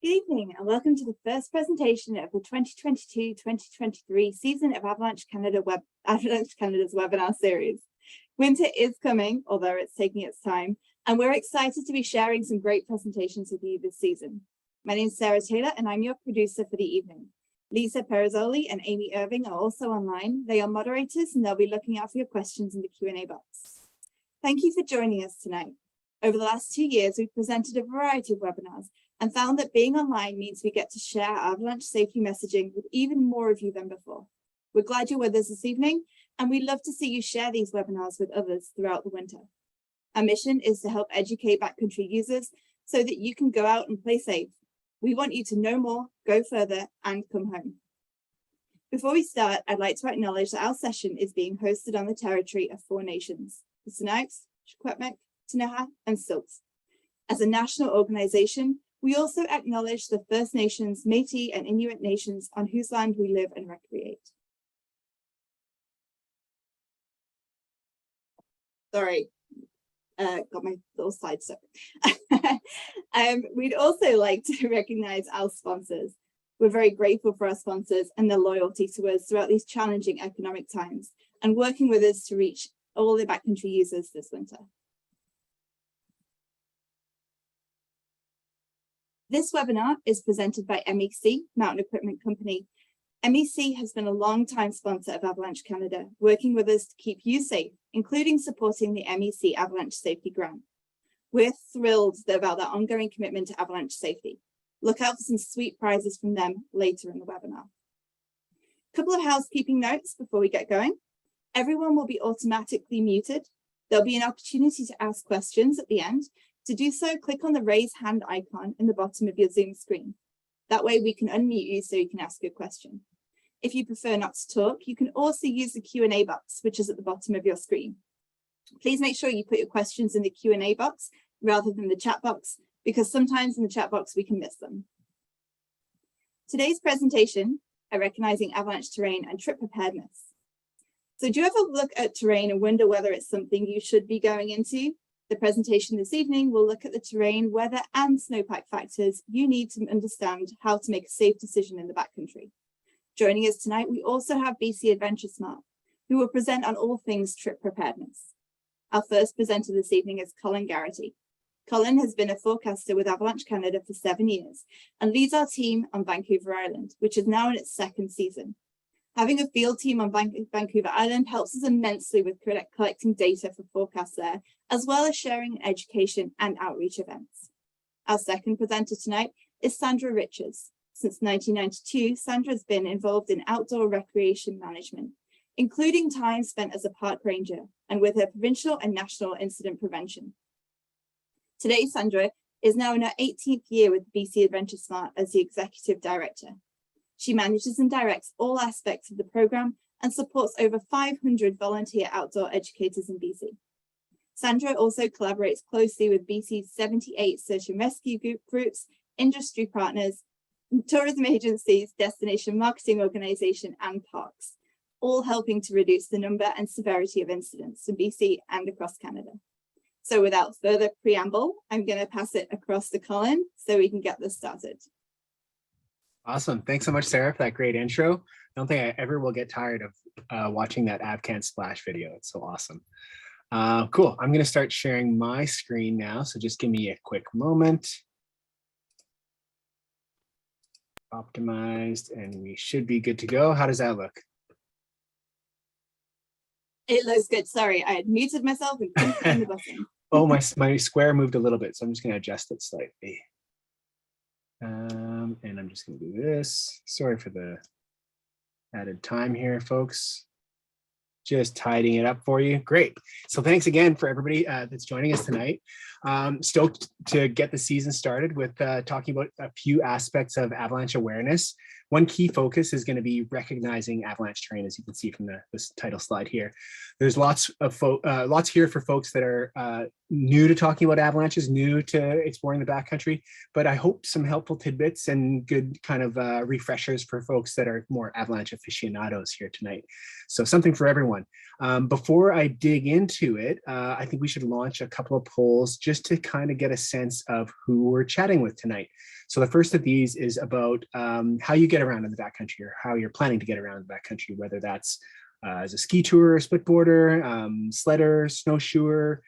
Good evening and welcome to the first presentation of the 2022-2023 season of Avalanche Canada's webinar series. Winter is coming, although it's taking its time, and we're excited to be sharing some great presentations with you this season. My name is Sarah Taylor and I'm your producer for the evening. Lisa Perizzoli and Amy Irving are also online. They are moderators and they'll be looking out for your questions in the Q&A box. Thank you for joining us tonight. Over the last 2 years, we've presented a variety of webinars and found that being online means we get to share Avalanche safety messaging with even more of you than before. We're glad you're with us this evening, and we'd love to see you share these webinars with others throughout the winter. Our mission is to help educate backcountry users so that you can go out and play safe. We want you to know more, go further, and come home. Before we start, I'd like to acknowledge that our session is being hosted on the territory of 4 nations, the Sinixt, Secwepemc, Ktunaxa, and Stilts. As a national organization, we also acknowledge the First Nations, Métis, and Inuit nations on whose land we live and recreate. Sorry, got my little slide stuck. We'd also like to recognize our sponsors. We're very grateful for our sponsors and their loyalty to us throughout these challenging economic times and working with us to reach all the backcountry users this winter. This webinar is presented by MEC, Mountain Equipment Company. MEC has been a long-time sponsor of Avalanche Canada, working with us to keep you safe, including supporting the MEC Avalanche Safety Grant. We're thrilled about their ongoing commitment to avalanche safety. Look out for some sweet prizes from them later in the webinar. A couple of housekeeping notes before we get going. Everyone will be automatically muted. There'll be an opportunity to ask questions at the end. To do so, click on the raise hand icon in the bottom of your Zoom screen. That way we can unmute you so you can ask your question. If you prefer not to talk, you can also use the Q&A box, which is at the bottom of your screen. Please make sure you put your questions in the Q&A box rather than the chat box, because sometimes in the chat box we can miss them. Today's presentation are recognizing avalanche terrain and trip preparedness. So do you ever look at terrain and wonder whether it's something you should be going into? The presentation this evening will look at the terrain, weather, and snowpack factors you need to understand how to make a safe decision in the backcountry. Joining us tonight, we also have BC Adventure Smart, who will present on all things trip preparedness. Our first presenter this evening is Colin Garrity. Colin has been a forecaster with Avalanche Canada for 7 years and leads our team on Vancouver Island, which is now in its 2nd season. Having a field team on Vancouver Island helps us immensely with collecting data for forecasts there, as well as sharing education and outreach events. Our second presenter tonight is Sandra Richards. Since 1992, Sandra has been involved in outdoor recreation management, including time spent as a park ranger and with her provincial and national incident prevention. Today, Sandra is now in her 18th year with BC Adventure Smart as the executive director. She manages and directs all aspects of the program and supports over 500 volunteer outdoor educators in BC. Sandra also collaborates closely with BC's 78 search and rescue groups, industry partners, tourism agencies, destination marketing organization, and parks, all helping to reduce the number and severity of incidents in BC and across Canada. So without further preamble, I'm going to pass it across to Colin so we can get this started. Awesome. Thanks so much, Sarah, for that great intro. I don't think I ever will get tired of watching that AvCan Splash video. It's so awesome. Cool. I'm going to start sharing my screen now. So just give me a quick moment. Optimized, and we should be good to go. How does that look? It looks good. Sorry, I had muted myself and couldn't find the button. Oh, my square moved a little bit, so I'm just going to adjust it slightly. And I'm just going to do this. Sorry for the added time here, folks. Just tidying it up for you. Great. So thanks again for everybody that's joining us tonight. Stoked to get the season started with talking about a few aspects of avalanche awareness. one key focus is going to be recognizing avalanche terrain, as you can see from this title slide here. There's lots here for folks that are new to talking about avalanches, new to exploring the backcountry, but I hope some helpful tidbits and good kind of refreshers for folks that are more avalanche aficionados here tonight. So something for everyone. Before I dig into it, I think we should launch a couple of polls just to kind of get a sense of who we're chatting with tonight. So the first of these is about how you get around in the backcountry, or how you're planning to get around the backcountry, whether that's as a ski tourer, split boarder, sledder, snowshoer,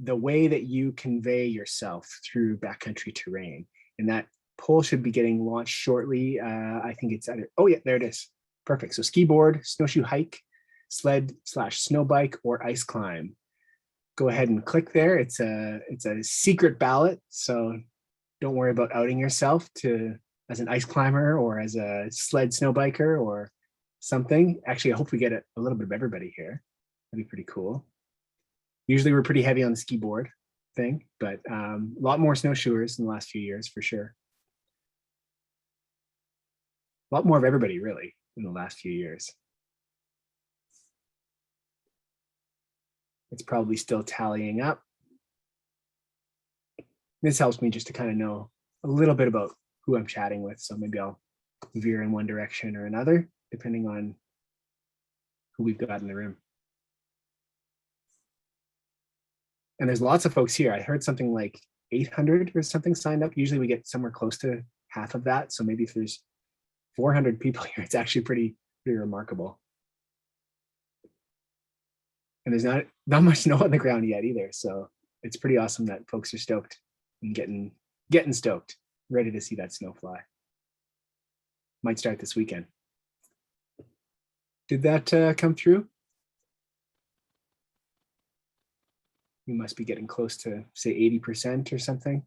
the way that you convey yourself through backcountry terrain. And that poll should be getting launched shortly. I think it's either, oh yeah, there it is. Perfect. So ski board, snowshoe hike, sled/snow bike, or ice climb. Go ahead and click there. It's a secret ballot, so don't worry about outing yourself as an ice climber or as a sled snow biker or something. Actually, I hope we get a little bit of everybody here. That'd be pretty cool. Usually we're pretty heavy on the ski board thing, but a lot more snowshoers in the last few years for sure. A lot more of everybody really in the last few years. It's probably still tallying up. This helps me just to kind of know a little bit about who I'm chatting with. So maybe I'll veer in one direction or another, depending on who we've got in the room. And there's lots of folks here. I heard something like 800 or something signed up. Usually we get somewhere close to half of that. So maybe if there's 400 people here, it's actually pretty remarkable. And there's not much snow on the ground yet either. So it's pretty awesome that folks are stoked and getting stoked, ready to see that snow fly. Might start this weekend. Did that come through? You must be getting close to, say, 80% or something.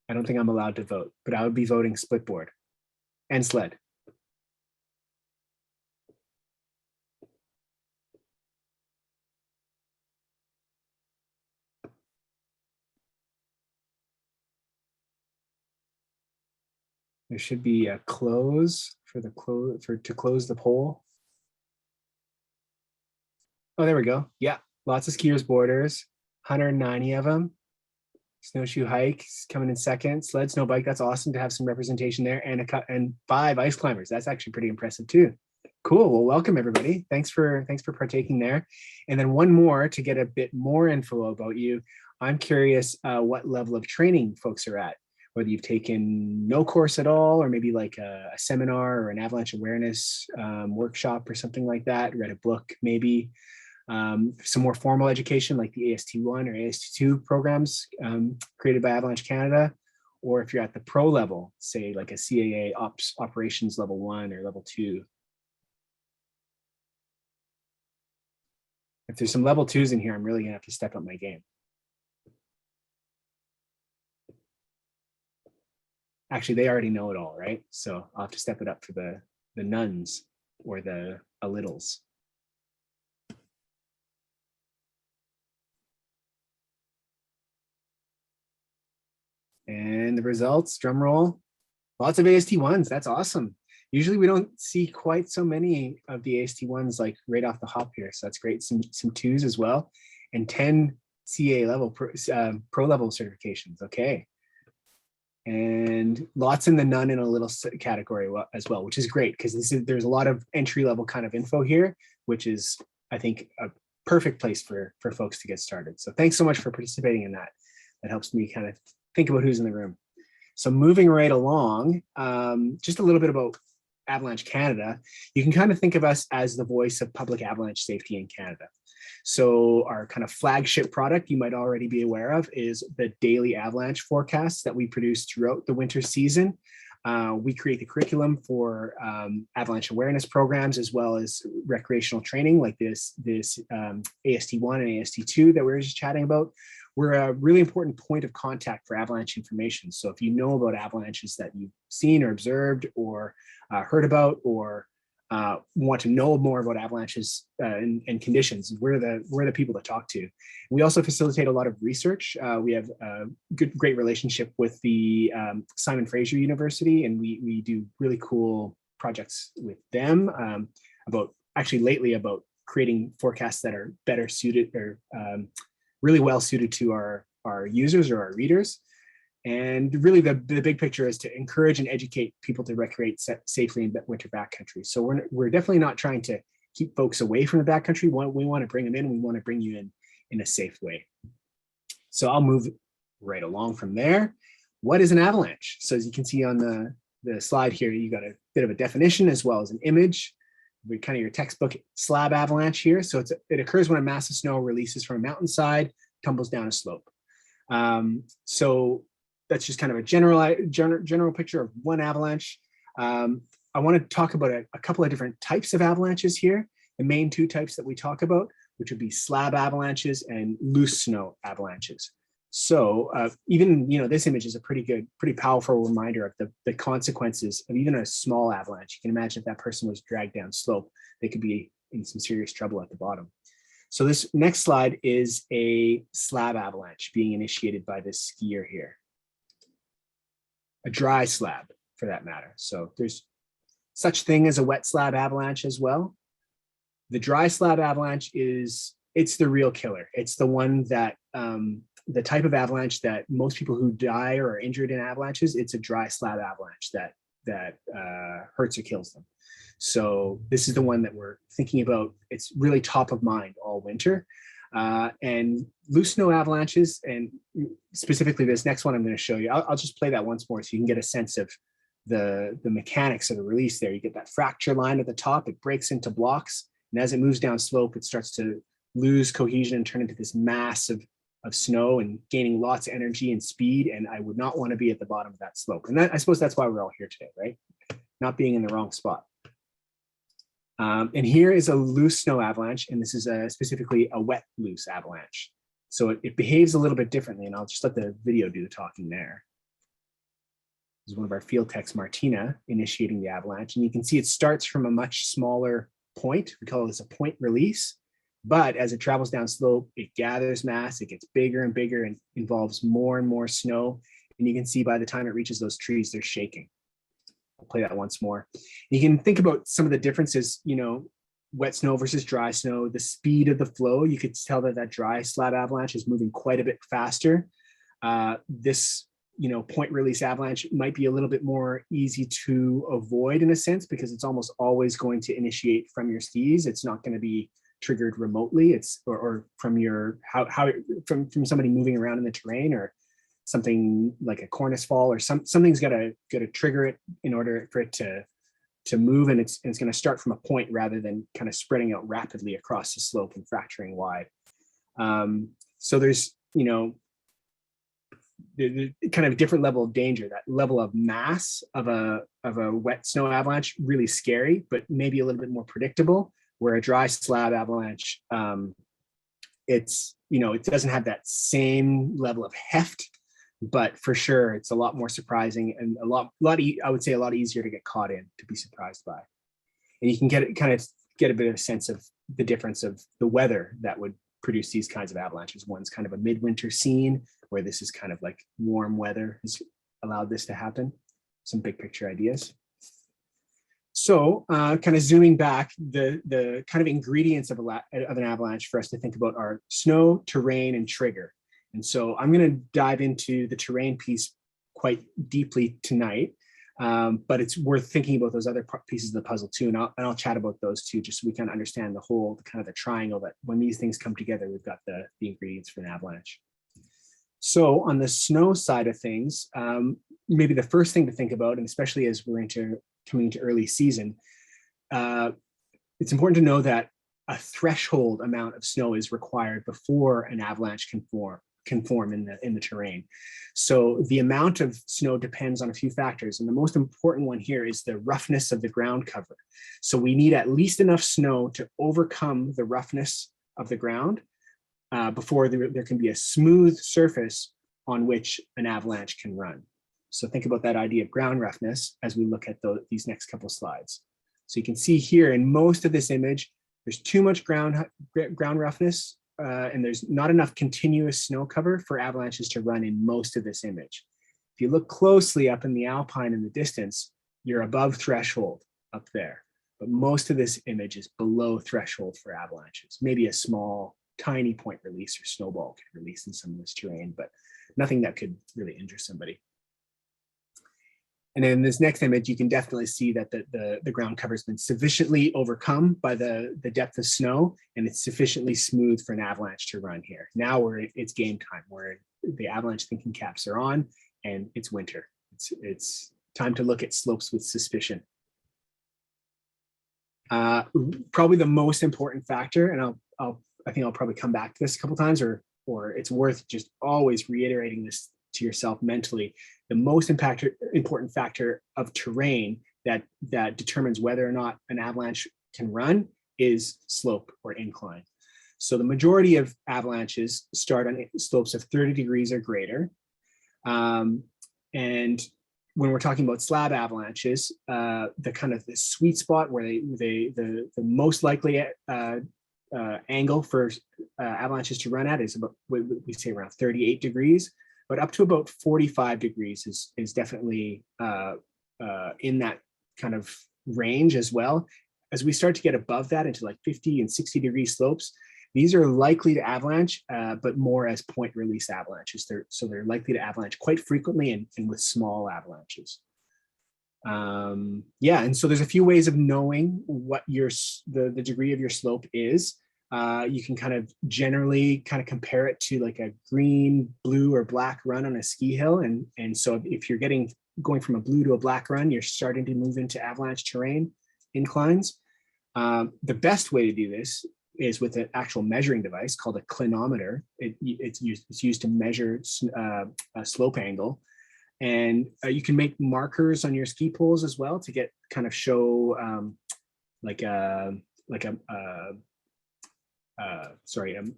I don't think I'm allowed to vote, but I would be voting split board and sled. There should be a close to close the poll. Oh, there we go. Yeah, lots of skiers, boarders, 190 of them. Snowshoe hikes coming in second. Sled, snow bike. That's awesome to have some representation there, and 5 ice climbers. That's actually pretty impressive too. Cool. Well, welcome everybody. Thanks for partaking there. And then one more to get a bit more info about you. I'm curious what level of training folks are at. Whether you've taken no course at all, or maybe like a seminar or an avalanche awareness workshop or something like that. Read a book maybe. Some more formal education like the AST1 or AST2 programs created by Avalanche Canada, or if you're at the pro level, say like a CAA operations level 1 or level 2. If there's some level 2s in here, I'm really gonna have to step up my game. Actually, they already know it all, right? So I'll have to step it up for the nuns or the a littles. And the results, drum roll, lots of AST1s. That's awesome. Usually we don't see quite so many of the AST1s like right off the hop here. So that's great. Some 2s as well, and 10 CA level pro level certifications. Okay. And lots in the none in a little category as well, which is great because there's a lot of entry level kind of info here, which is, I think, a perfect place for folks to get started. So thanks so much for participating in that. That helps me kind of think about who's in the room. So moving right along, just a little bit about Avalanche Canada. You can kind of think of us as the voice of public avalanche safety in Canada. So our kind of flagship product you might already be aware of is the daily avalanche forecasts that we produce throughout the winter season. We create the curriculum for avalanche awareness programs as well as recreational training like this AST1 and AST2 that we were just chatting about. We're a really important point of contact for avalanche information. So if you know about avalanches that you've seen or observed or heard about, or want to know more about avalanches and conditions, we're the people to talk to. We also facilitate a lot of research. We have a great relationship with the Simon Fraser University, and we do really cool projects with them lately about creating forecasts that are better suited or really well suited to our users or our readers. And really the big picture is to encourage and educate people to recreate safely in winter backcountry. So we're definitely not trying to keep folks away from the backcountry. We want to bring them in. We want to bring you in a safe way. So I'll move right along from there. What is an avalanche? So as you can see on the slide here, you got a bit of a definition as well as an image. Kind of your textbook slab avalanche here. So it occurs when a mass of snow releases from a mountainside, tumbles down a slope. So that's just kind of a general picture of one avalanche. I want to talk about a couple of different types of avalanches here. The main two types that we talk about, which would be slab avalanches and loose snow avalanches. So even, this image is a pretty powerful reminder of the consequences of even a small avalanche. You can imagine if that person was dragged down slope, they could be in some serious trouble at the bottom. So this next slide is a slab avalanche being initiated by this skier here. A dry slab for that matter. So there's such thing as a wet slab avalanche as well. The dry slab avalanche it's the real killer. It's the one that, the type of avalanche that most people who die or are injured in avalanches, it's a dry slab avalanche that hurts or kills them. So this is the one that we're thinking about. It's really top of mind all winter. And loose snow avalanches, and specifically this next one I'm going to show you, I'll just play that once more so you can get a sense of the mechanics of the release there. You get that fracture line at the top, it breaks into blocks, and as it moves down slope, it starts to lose cohesion and turn into this mass of snow and gaining lots of energy and speed. And I would not want to be at the bottom of that slope. And I suppose that's why we're all here today, right? Not being in the wrong spot. And here is a loose snow avalanche, and this is specifically a wet loose avalanche. So it behaves a little bit differently, and I'll just let the video do the talking there. This is one of our field techs, Martina, initiating the avalanche, and you can see it starts from a much smaller point. We call this a point release. But as it travels down slope, it gathers mass, it gets bigger and bigger and involves more and more snow. And you can see by the time it reaches those trees, they're shaking. I'll play that once more. You can think about some of the differences, wet snow versus dry snow, the speed of the flow. You could tell that dry slab avalanche is moving quite a bit faster. This, point release avalanche might be a little bit more easy to avoid in a sense, because it's almost always going to initiate from your skis. It's not going to be triggered remotely. Or from from somebody moving around in the terrain, or something like a cornice fall, or something's got to trigger it in order for it to move, and it's going to start from a point rather than kind of spreading out rapidly across the slope and fracturing wide. So there's the kind of different level of danger. That level of mass of a wet snow avalanche, really scary, but maybe a little bit more predictable. Where a dry slab avalanche, it doesn't have that same level of heft, but for sure it's a lot more surprising and I would say a lot easier to get caught in, to be surprised by. And you can get a bit of a sense of the difference of the weather that would produce these kinds of avalanches. One's kind of a midwinter scene, where this is kind of like warm weather has allowed this to happen. Some big picture ideas. So kind of zooming back, the kind of ingredients of an avalanche for us to think about are snow, terrain, and trigger. And so I'm going to dive into the terrain piece quite deeply tonight, but it's worth thinking about those other pieces of the puzzle too. And I'll chat about those too, just so we can understand the whole, kind of the triangle that when these things come together, we've got the ingredients for an avalanche. So on the snow side of things, maybe the first thing to think about, and especially as we're coming into early season, it's important to know that a threshold amount of snow is required before an avalanche can form in the terrain. So the amount of snow depends on a few factors, and the most important one here is the roughness of the ground cover. So we need at least enough snow to overcome the roughness of the ground before there can be a smooth surface on which an avalanche can run. So think about that idea of ground roughness as we look at these next couple of slides. So you can see here in most of this image, there's too much ground roughness, and there's not enough continuous snow cover for avalanches to run in most of this image. If you look closely up in the alpine in the distance, you're above threshold up there. But most of this image is below threshold for avalanches. Maybe a small, tiny point release or snowball could release in some of this terrain, but nothing that could really injure somebody. And in this next image, you can definitely see that the ground cover has been sufficiently overcome by the depth of snow, and it's sufficiently smooth for an avalanche to run here. Now it's game time, where the avalanche thinking caps are on, and it's winter. It's time to look at slopes with suspicion. Probably the most important factor, and I think I'll probably come back to this a couple times, or it's worth just always reiterating this to yourself mentally. The most important factor of terrain that determines whether or not an avalanche can run is slope or incline. So the majority of avalanches start on slopes of 30 degrees or greater. And when we're talking about slab avalanches, the kind of the sweet spot where the most likely angle for avalanches to run at is about, we say, around 38 degrees, but up to about 45 degrees is definitely in that kind of range as well. As we start to get above that into like 50 and 60 degree slopes, these are likely to avalanche, but more as point release avalanches. So they're likely to avalanche quite frequently and with small avalanches. Yeah, and so there's a few ways of knowing what the degree of your slope is. You can kind of generally kind of compare it to like a green, blue, or black run on a ski hill. And so if you're going from a blue to a black run, you're starting to move into avalanche terrain inclines. The best way to do this is with an actual measuring device called a clinometer. It's used to measure a slope angle. And you can make markers on your ski poles as well to get kind of show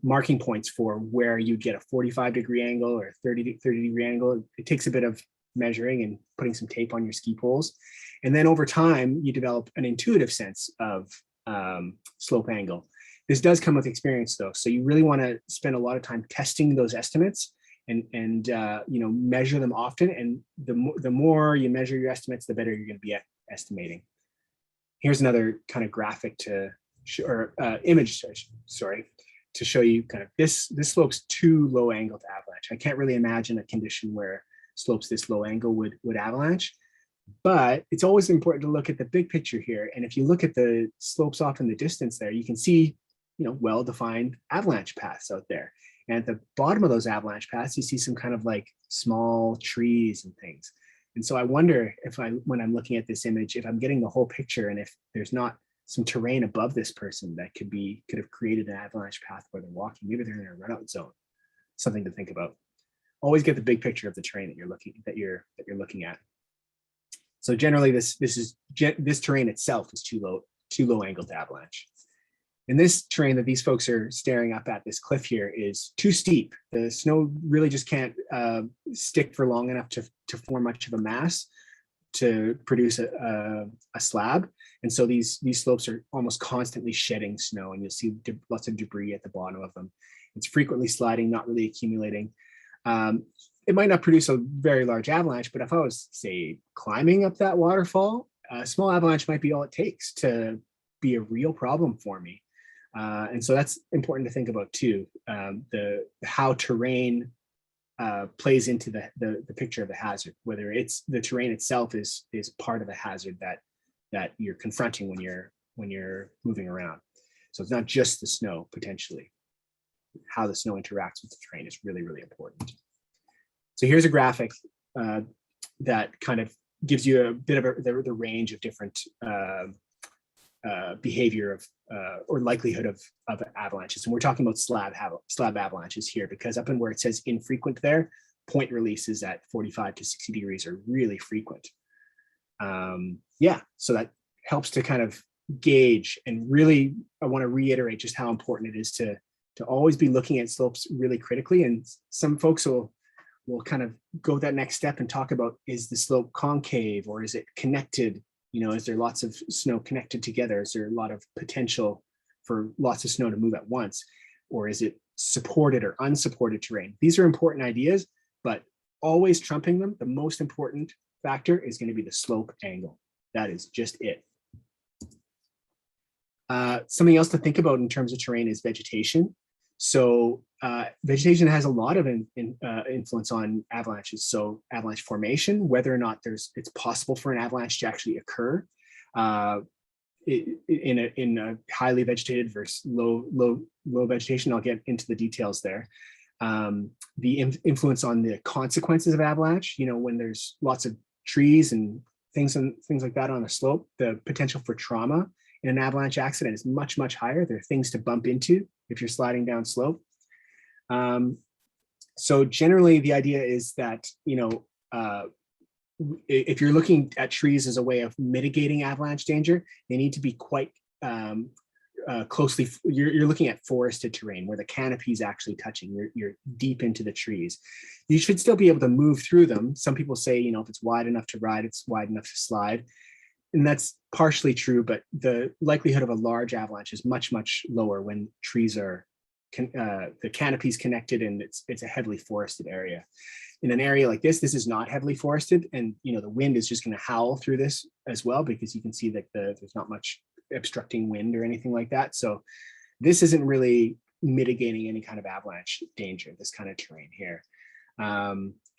marking points for where you'd get a 45 degree angle or 30 degree angle. It takes a bit of measuring and putting some tape on your ski poles. And then over time, you develop an intuitive sense of slope angle. This does come with experience though. So you really want to spend a lot of time testing those estimates and measure them often. And the more you measure your estimates, the better you're going to be at estimating. Here's another kind of graphic image to show you kind of this slope's too low angle to avalanche. I can't really imagine a condition where slopes this low angle would avalanche, but it's always important to look at the big picture here. And if you look at the slopes off in the distance there, you can see, well-defined avalanche paths out there. And at the bottom of those avalanche paths, you see some kind of like small trees and things. And so I wonder if when I'm looking at this image, if I'm getting the whole picture, and if there's not some terrain above this person that could have created an avalanche path where they're walking. Maybe they're in a run-out zone. Something to think about. Always get the big picture of the terrain that you're looking at. So generally, this terrain itself is too low angle to avalanche. And this terrain that these folks are staring up at, this cliff here, is too steep. The snow really just can't stick for long enough to form much of a mass to produce a slab. And so these slopes are almost constantly shedding snow, and you'll see lots of debris at the bottom of them. It's frequently sliding, not really accumulating. It might not produce a very large avalanche, but if I was, say, climbing up that waterfall, a small avalanche might be all it takes to be a real problem for me. And so that's important to think about too, how terrain plays into the picture of the hazard, whether it's the terrain itself is part of the hazard that you're confronting when you're moving around. So it's not just the snow, potentially. How the snow interacts with the terrain is really, really important. So here's a graphic that kind of gives you a bit of the range of different behavior of or likelihood of avalanches. And we're talking about slab avalanches here, because up in where it says infrequent there, point releases at 45 to 60 degrees are really frequent. So that helps to kind of gauge, and really I want to reiterate just how important it is to always be looking at slopes really critically. And some folks will kind of go that next step and talk about, is the slope concave or is it connected You know, is there lots of snow connected together? Is there a lot of potential for lots of snow to move at once? Or is it supported or unsupported terrain? These are important ideas, but always trumping them, the most important factor is going to be the slope angle. That is just it. Something else to think about in terms of terrain is vegetation. So vegetation has a lot of influence on avalanches. So avalanche formation, whether or not it's possible for an avalanche to actually occur in a highly vegetated versus low vegetation. I'll get into the details there. The influence on the consequences of avalanche, you know, when there's lots of trees and things like that on a slope, the potential for trauma in an avalanche accident is much, much higher. There are things to bump into if you're sliding down slope. So generally the idea is that, you know, if you're looking at trees as a way of mitigating avalanche danger, they need to be quite closely, you're looking at forested terrain where the canopy is actually touching, you're deep into the trees. You should still be able to move through them. Some people say, you know, if it's wide enough to ride, it's wide enough to slide. And that's partially true, but the likelihood of a large avalanche is much, much lower when trees are, the canopy is connected and it's a heavily forested area. In an area like this is not heavily forested, and you know the wind is just going to howl through this as well, because you can see that there's not much obstructing wind or anything like that. So this isn't really mitigating any kind of avalanche danger, this kind of terrain here.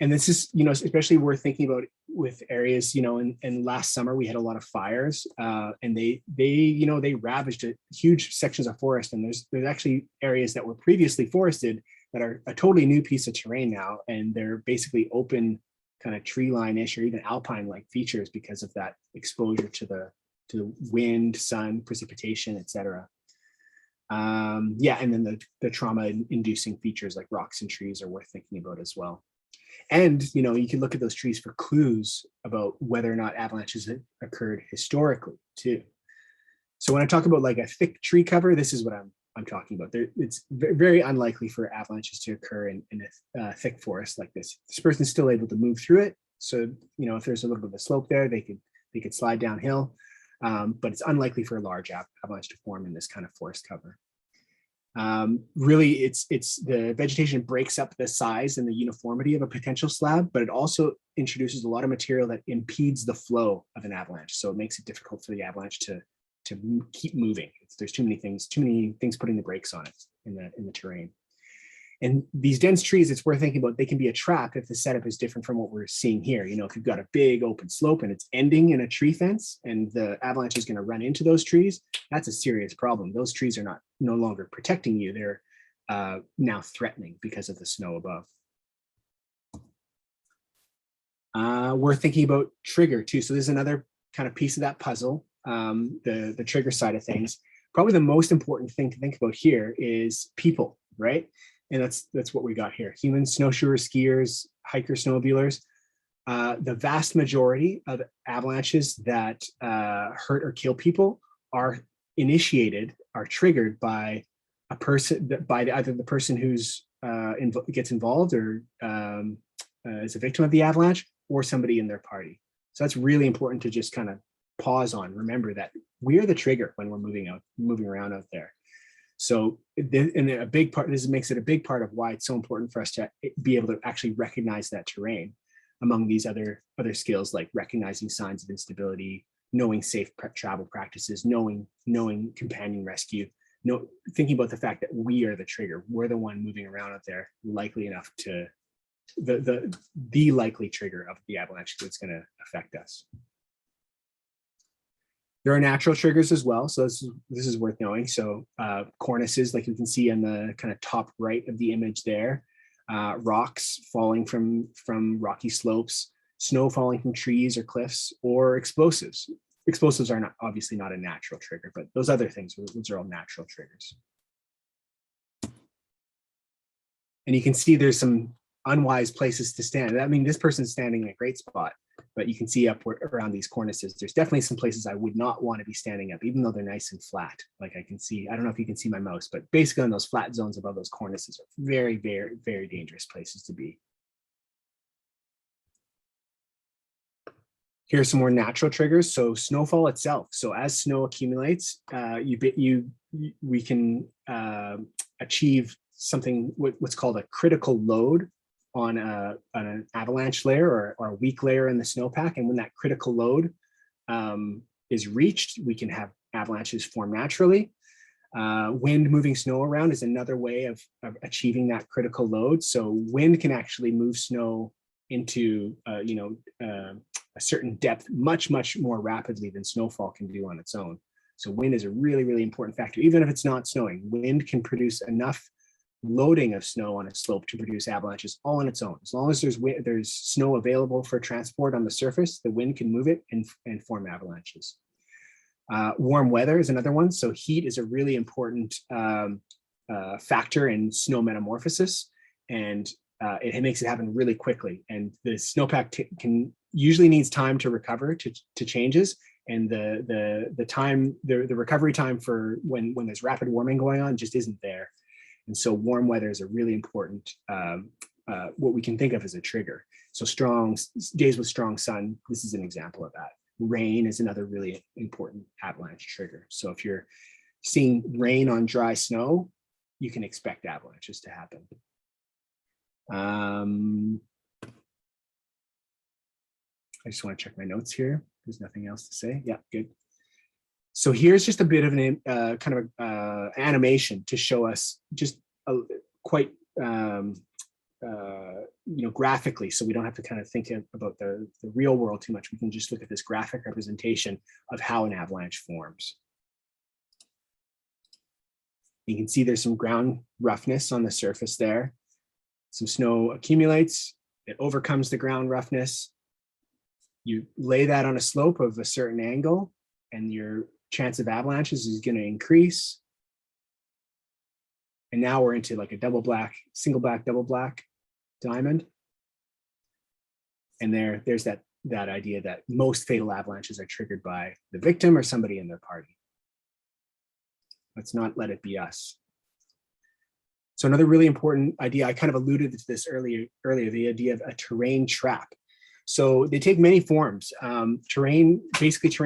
And this is, you know, especially worth thinking about with areas, you know, in last summer we had a lot of fires, and they you know, they ravaged huge sections of forest, and there's actually areas that were previously forested that are a totally new piece of terrain now, and they're basically open kind of tree line-ish or even alpine-like features because of that exposure to the wind, sun, precipitation, etc. Yeah, and then the trauma-inducing features like rocks and trees are worth thinking about as well. And you know, you can look at those trees for clues about whether or not avalanches have occurred historically too. So when I talk about like a thick tree cover, this is what I'm talking about. It's very unlikely for avalanches to occur in a thick forest like this. This person's still able to move through it. So, you know, if there's a little bit of a slope there, they could slide downhill. But it's unlikely for a large avalanche to form in this kind of forest cover. Really, it's the vegetation breaks up the size and the uniformity of a potential slab, but it also introduces a lot of material that impedes the flow of an avalanche. So it makes it difficult for the avalanche to keep moving. There's too many things putting the brakes on it in the terrain. And these dense trees, it's worth thinking about, they can be a trap if the setup is different from what we're seeing here. You know, if you've got a big open slope and it's ending in a tree fence and the avalanche is going to run into those trees, that's a serious problem. Those trees are no longer protecting you. They're now threatening because of the snow above. We're thinking about trigger too. So there's another kind of piece of that puzzle, the trigger side of things. Probably the most important thing to think about here is people, right? And that's what we got here. Humans, snowshoers, skiers, hikers, snowmobilers. The vast majority of avalanches that hurt or kill people are triggered by a person, by either the person who's gets involved or is a victim of the avalanche, or somebody in their party. So that's really important to just kind of pause on. Remember that we are the trigger when we're moving around out there. So, and a big part, this makes it a big part of why it's so important for us to be able to actually recognize that terrain among these other skills, like recognizing signs of instability, knowing safe travel practices, knowing companion rescue, thinking about the fact that we are the trigger. We're the one moving around out there, likely enough to the likely trigger of the avalanche that's going to affect us. There are natural triggers as well, so this is worth knowing. So cornices, like you can see on the kind of top right of the image there, rocks falling from rocky slopes, snow falling from trees or cliffs, or explosives. Explosives are obviously not a natural trigger, but those other things, those are all natural triggers. And you can see there's some unwise places to stand. I mean, this person's standing in a great spot, but you can see up around these cornices, there's definitely some places I would not want to be standing up, even though they're nice and flat. Like I can see, I don't know if you can see my mouse, but basically on those flat zones above those cornices are very, very, very dangerous places to be. Here are some more natural triggers. So snowfall itself. So as snow accumulates, we can achieve something what's called a critical load on an avalanche layer or a weak layer in the snowpack. And when that critical load is reached, we can have avalanches form naturally. Wind moving snow around is another way of achieving that critical load. So wind can actually move snow into a certain depth much more rapidly than snowfall can do on its own. So wind is a really important factor. Even if it's not snowing, wind can produce enough loading of snow on a slope to produce avalanches all on its own. As long as there's snow available for transport on the surface, the wind can move it and form avalanches. Warm weather is another one. So heat is a really important factor in snow metamorphosis, and it makes it happen really quickly. And the snowpack usually needs time to recover to changes, and the recovery time for when there's rapid warming going on just isn't there. And so warm weather is a really important what we can think of as a trigger. So strong days with strong sun, this is an example of that. Rain is another really important avalanche trigger. So if you're seeing rain on dry snow, you can expect avalanches to happen. I just want to check my notes here. There's nothing else to say. Yeah, good. So here's just a bit of an kind of animation to show us just quite graphically, so we don't have to kind of think about the real world too much. We can just look at this graphic representation of how an avalanche forms. You can see there's some ground roughness on the surface there. Some snow accumulates, it overcomes the ground roughness. You lay that on a slope of a certain angle, and your chance of avalanches is going to increase. And now we're into like a double black, single black, double black diamond. And there's that idea that most fatal avalanches are triggered by the victim or somebody in their party. Let's not let it be us. So another really important idea, I kind of alluded to this earlier, the idea of a terrain trap. So they take many forms. Terrain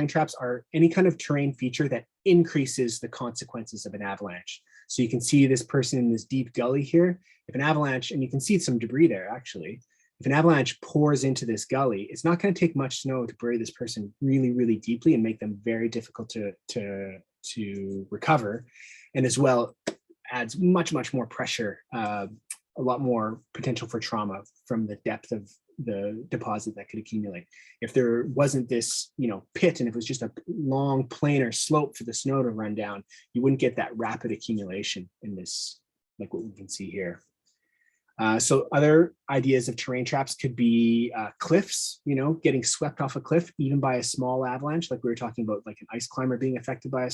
traps are any kind of terrain feature that increases the consequences of an avalanche. So you can see this person in this deep gully here. If an avalanche, and you can see some debris there actually, if an avalanche pours into this gully, it's not going to take much snow to bury this person really deeply and make them very difficult to recover. And as well, adds much more pressure, a lot more potential for trauma from the depth of the deposit that could accumulate. If there wasn't this, pit, and if it was just a long planar slope for the snow to run down, you wouldn't get that rapid accumulation in this, like what we can see here. So other ideas of terrain traps could be cliffs, getting swept off a cliff, even by a small avalanche, like we were talking about, like an ice climber being affected by a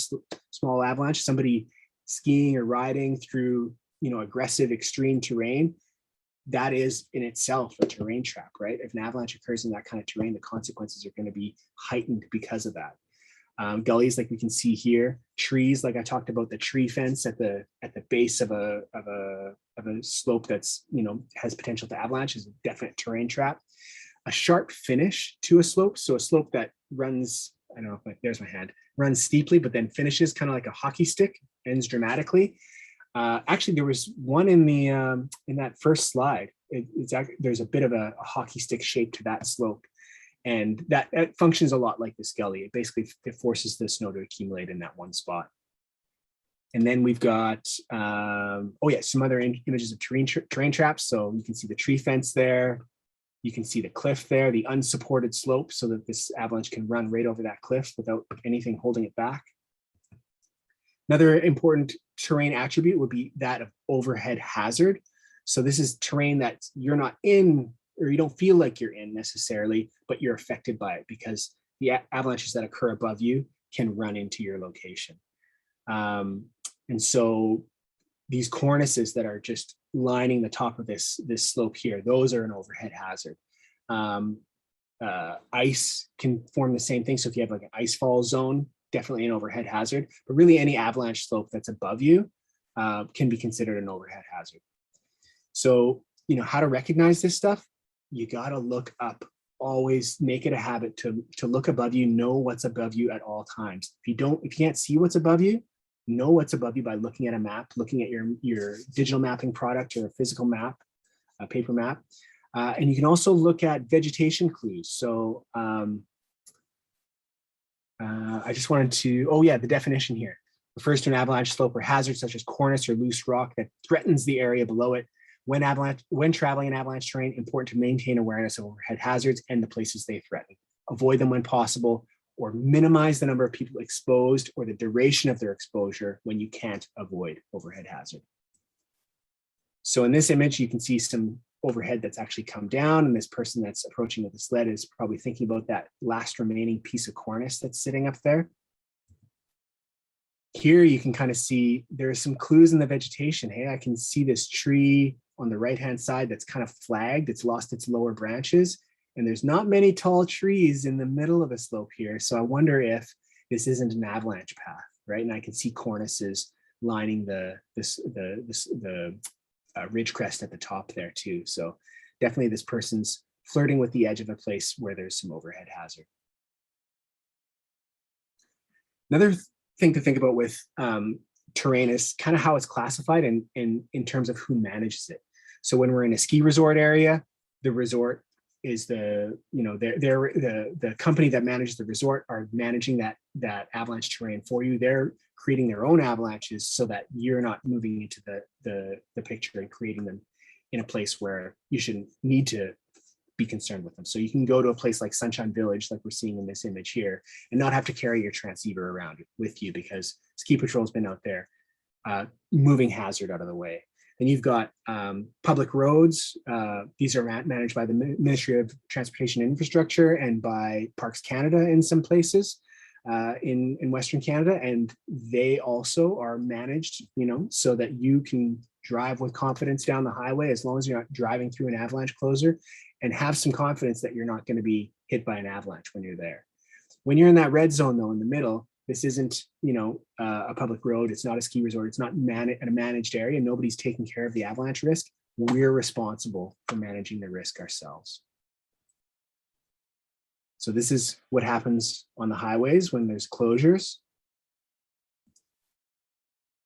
small avalanche, somebody skiing or riding through, aggressive extreme terrain. That is in itself a terrain trap, right? If an avalanche occurs in that kind of terrain, the consequences are going to be heightened because of that. Gullies, like we can see here, trees, like I talked about, the tree fence at the base of a slope that's has potential to avalanche is a definite terrain trap. A sharp finish to a slope, so a slope that runs, I don't know, like there's my hand, runs steeply but then finishes kind of like a hockey stick, ends dramatically. Actually, there was one in the in that first slide. There's a bit of a hockey stick shape to that slope, and that functions a lot like this gully. It forces the snow to accumulate in that one spot. And then we've got some other images of terrain traps. So you can see the tree fence there. You can see the cliff there, the unsupported slope, so that this avalanche can run right over that cliff without anything holding it back. Another important terrain attribute would be that of overhead hazard. So this is terrain that you're not in, or you don't feel like you're in necessarily, but you're affected by it because the avalanches that occur above you can run into your location. And so these cornices that are just lining the top of this slope here, those are an overhead hazard. Ice can form the same thing. So if you have like an ice fall zone, definitely an overhead hazard, but really any avalanche slope that's above you can be considered an overhead hazard. So, how to recognize this stuff? You got to look up always make it a habit to look above you, know what's above you at all times. If you can't see what's above you, know what's above you by looking at a map, looking at your digital mapping product or a physical map, a paper map. And you can also look at vegetation clues. So I just wanted to, oh yeah, the definition here refers to an avalanche slope or hazard such as cornice or loose rock that threatens the area below it. When traveling in avalanche terrain, important to maintain awareness of overhead hazards and the places they threaten. Avoid them when possible, or minimize the number of people exposed or the duration of their exposure when you can't avoid overhead hazard. So in this image, you can see some overhead that's actually come down, and this person that's approaching with the sled is probably thinking about that last remaining piece of cornice that's sitting up there. Here you can kind of see there's some clues in the vegetation. Hey, I can see this tree on the right-hand side that's kind of flagged. It's lost its lower branches, and there's not many tall trees in the middle of a slope here. So I wonder if this isn't an avalanche path, right? And I can see cornices lining the ridge crest at the top there too. So definitely this person's flirting with the edge of a place where there's some overhead hazard. Another thing to think about with terrain is kind of how it's classified in terms of who manages it. So when we're in a ski resort area, the resort is the company that manages the resort are managing that avalanche terrain for you. They're creating their own avalanches so that you're not moving into the picture and creating them in a place where you shouldn't need to be concerned with them. So you can go to a place like Sunshine Village, like we're seeing in this image here, and not have to carry your transceiver around with you because ski patrol's been out there moving hazard out of the way. Then you've got public roads. These are managed by the Ministry of Transportation and Infrastructure and by Parks Canada in some places in Western Canada. And they also are managed, so that you can drive with confidence down the highway as long as you're not driving through an avalanche closure, and have some confidence that you're not going to be hit by an avalanche when you're there. When you're in that red zone though, in the middle, this isn't, a public road. It's not a ski resort. It's not a managed area. Nobody's taking care of the avalanche risk. We're responsible for managing the risk ourselves. So this is what happens on the highways when there's closures.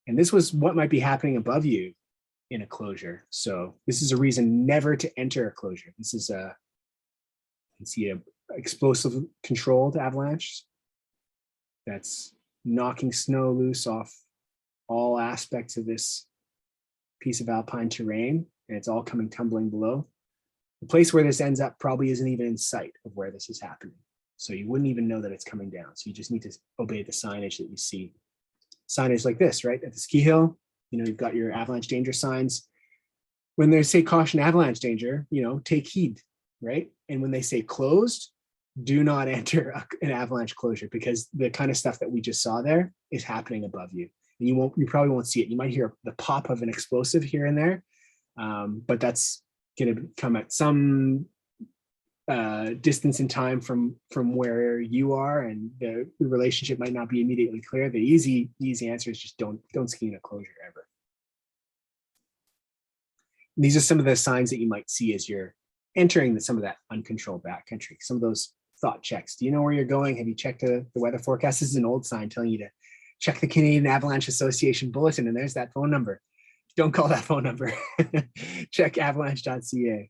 And this was what might be happening above you in a closure. So this is a reason never to enter a closure. This is you can see a explosive controlled avalanche that's knocking snow loose off all aspects of this piece of alpine terrain, and it's all coming tumbling below. The place where this ends up probably isn't even in sight of where this is happening. So you wouldn't even know that it's coming down. So you just need to obey the signage that you see. Signage like this, right? At the ski hill, you've got your avalanche danger signs. When they say caution avalanche danger, take heed, right? And when they say closed, do not enter an avalanche closure, because the kind of stuff that we just saw there is happening above you. And you probably won't see it. You might hear the pop of an explosive here and there, but that's going to come at some distance in time from where you are, and the relationship might not be immediately clear. The easy answer is just don't ski in a closure ever. And these are some of the signs that you might see as you're entering some of that uncontrolled backcountry. Some of those thought checks. Do you know where you're going? Have you checked the weather forecast? This is an old sign telling you to check the Canadian Avalanche Association bulletin, and there's that phone number. Don't call that phone number. Check avalanche.ca.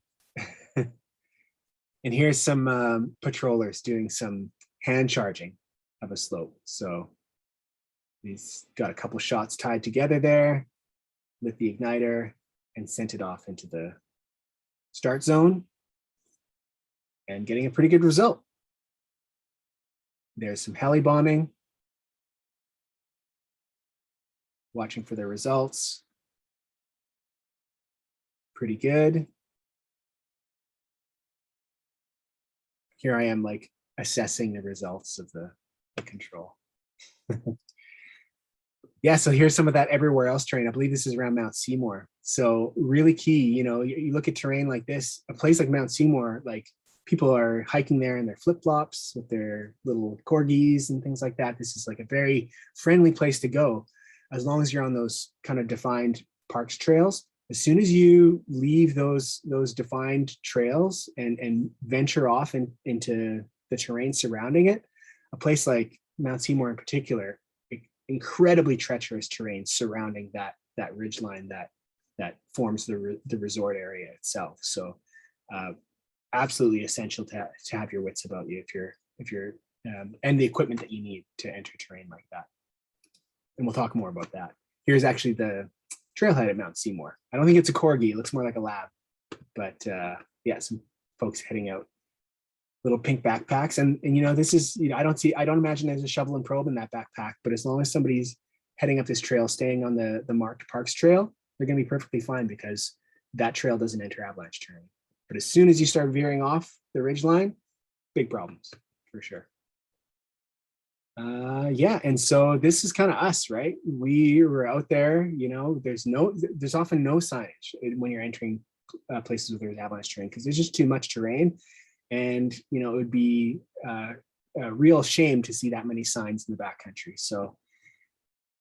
And here's some patrollers doing some hand charging of a slope. So he's got a couple shots tied together there, lit the igniter, and sent it off into the start zone, and getting a pretty good result. There's some heli bombing. Watching for the results. Pretty good. Here I am assessing the results of the control. Yeah, so here's some of that everywhere else terrain. I believe this is around Mount Seymour. So really key, you look at terrain like this, a place like Mount Seymour, people are hiking there in their flip-flops with their little corgis and things like that. This is a very friendly place to go, as long as you're on those kind of defined parks trails. As soon as you leave those defined trails and venture off into the terrain surrounding it, a place like Mount Seymour in particular, incredibly treacherous terrain surrounding that ridgeline that forms the resort area itself. So absolutely essential to have your wits about you if you're and the equipment that you need to enter terrain like that. And we'll talk more about that. Here's actually the trailhead at Mount Seymour. I don't think it's a corgi, it looks more like a lab, but yeah, some folks heading out, little pink backpacks. And this is, I don't imagine there's a shovel and probe in that backpack, but as long as somebody's heading up this trail, staying on the marked parks trail, they're going to be perfectly fine, because that trail doesn't enter avalanche terrain. But as soon as you start veering off the ridgeline, big problems for sure. Yeah, and so this is kind of us, right? We were out there, there's often no signage when you're entering places where there's avalanche terrain, because there's just too much terrain. And it would be a real shame to see that many signs in the backcountry. So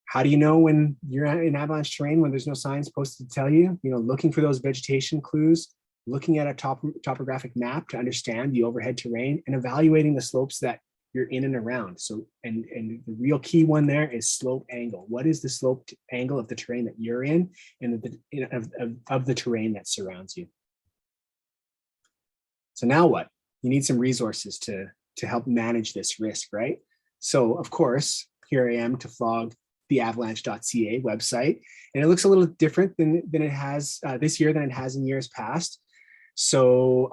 how do you know when you're in avalanche terrain when there's no signs posted to tell you? Looking for those vegetation clues, looking at a topographic map to understand the overhead terrain, and evaluating the slopes that you're in and around. So, and the real key one there is slope angle. What is the slope angle of the terrain that you're in, and of the terrain that surrounds you? So now what? You need some resources to help manage this risk, right? So of course, here I am to flog the avalanche.ca website, and it looks a little different than it has this year than it has in years past. So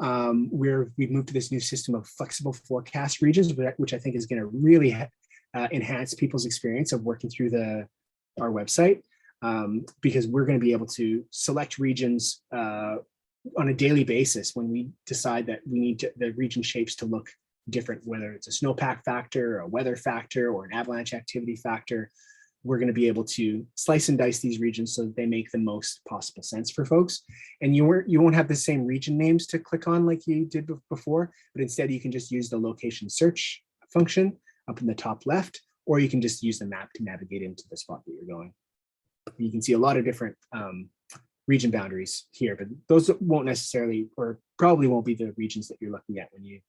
we've moved to this new system of flexible forecast regions, which I think is going to really enhance people's experience of working through our website, because we're going to be able to select regions on a daily basis when we decide that we need the region shapes to look different, whether it's a snowpack factor, a weather factor, or an avalanche activity factor. We're going to be able to slice and dice these regions so that they make the most possible sense for folks. And you won't have the same region names to click on like you did before, but instead you can just use the location search function up in the top left, or you can just use the map to navigate into the spot that you're going. You can see a lot of different region boundaries here, but those won't necessarily, or probably won't be the regions that you're looking at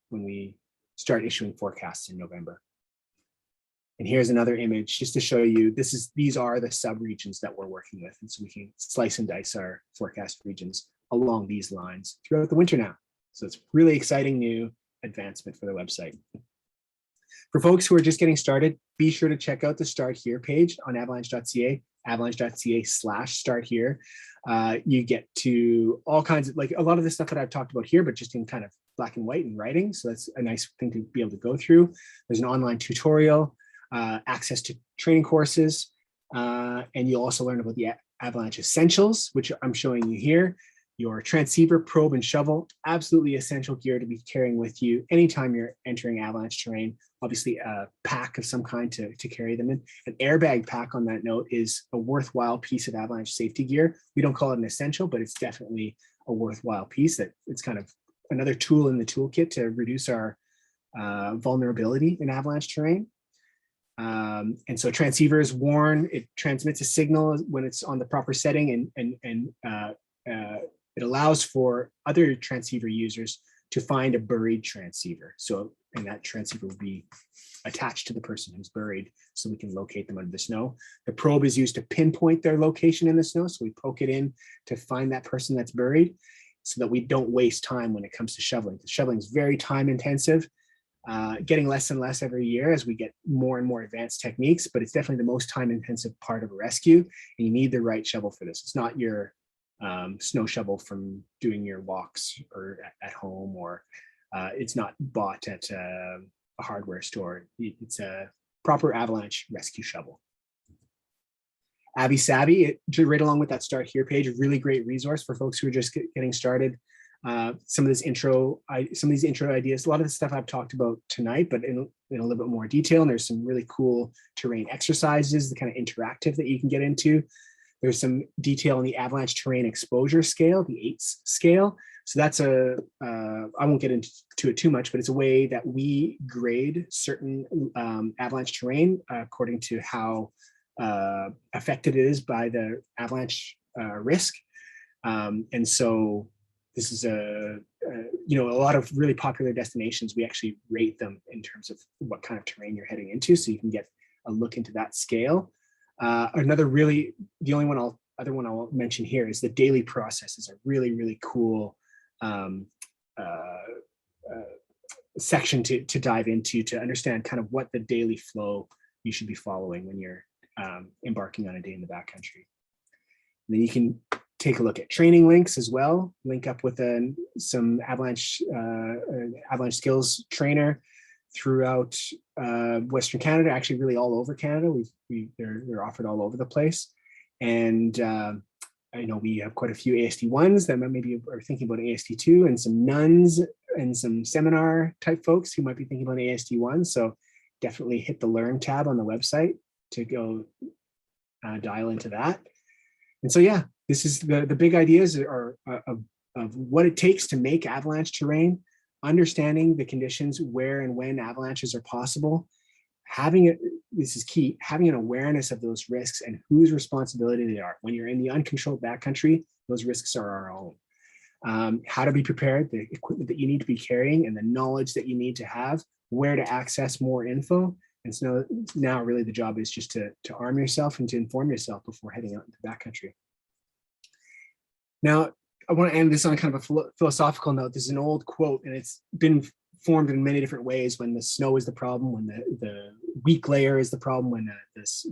when we start issuing forecasts in November. And here's another image just to show you, these are the sub-regions that we're working with. And so we can slice and dice our forecast regions along these lines throughout the winter now. So it's really exciting new advancement for the website. For folks who are just getting started, be sure to check out the Start Here page on avalanche.ca, avalanche.ca/start here. You get to all kinds of, like a lot of the stuff that I've talked about here, but just in kind of black and white and writing. So that's a nice thing to be able to go through. There's an online tutorial, access to training courses, and you'll also learn about the Avalanche Essentials, which I'm showing you here. Your transceiver, probe, and shovel, absolutely essential gear to be carrying with you anytime you're entering avalanche terrain. Obviously, a pack of some kind to carry them in. An airbag pack, on that note, is a worthwhile piece of avalanche safety gear. We don't call it an essential, but it's definitely a worthwhile piece. That it's kind of another tool in the toolkit to reduce our vulnerability in avalanche terrain. And so transceiver is worn, it transmits a signal when it's on the proper setting, and it allows for other transceiver users to find a buried transceiver. So, and that transceiver will be attached to the person who's buried, so we can locate them under the snow. The probe is used to pinpoint their location in the snow. So we poke it in to find that person that's buried, so that we don't waste time when it comes to shoveling. The shoveling is very time intensive, getting less and less every year as we get more and more advanced techniques, but it's definitely the most time intensive part of a rescue. And you need the right shovel for this. It's not your snow shovel from doing your walks or at home, or it's not bought at a hardware store. It's a proper avalanche rescue shovel. Abby Savvy, right along with that Start Here page, a really great resource for folks who are just getting started. Some of these intro ideas, a lot of the stuff I've talked about tonight, but in a little bit more detail. And there's some really cool terrain exercises, the kind of interactive that you can get into. There's some detail on the avalanche terrain exposure scale, the 8s scale. So that's I won't get into it too much, but it's a way that we grade certain avalanche terrain according to how affected it is by the avalanche risk. And so this is you know, a lot of really popular destinations, we actually rate them in terms of what kind of terrain you're heading into, so you can get a look into that scale. Another really, the only other one I'll mention here is the daily process is a really, really cool section to dive into to understand kind of what the daily flow you should be following when you're embarking on a day in the backcountry. And then you can take a look at training links as well, link up with some Avalanche skills trainer throughout Western Canada, actually really all over Canada. They're offered all over the place. And I know we have quite a few ASD1s that maybe are thinking about ASD2, and some nuns and some seminar type folks who might be thinking about ASD1. So definitely hit the Learn tab on the website to go dial into that. And so, yeah, this is the big ideas are of what it takes to make avalanche terrain, understanding the conditions where and when avalanches are possible, this is key, having an awareness of those risks and whose responsibility they are. When you're in the uncontrolled backcountry, those risks are our own. How to be prepared, the equipment that you need to be carrying, and the knowledge that you need to have, where to access more info. And so now really the job is just to arm yourself and to inform yourself before heading out into the backcountry. Now, I want to end this on kind of a philosophical note. This is an old quote, and it's been formed in many different ways. When the snow is the problem, when the weak layer is the problem, when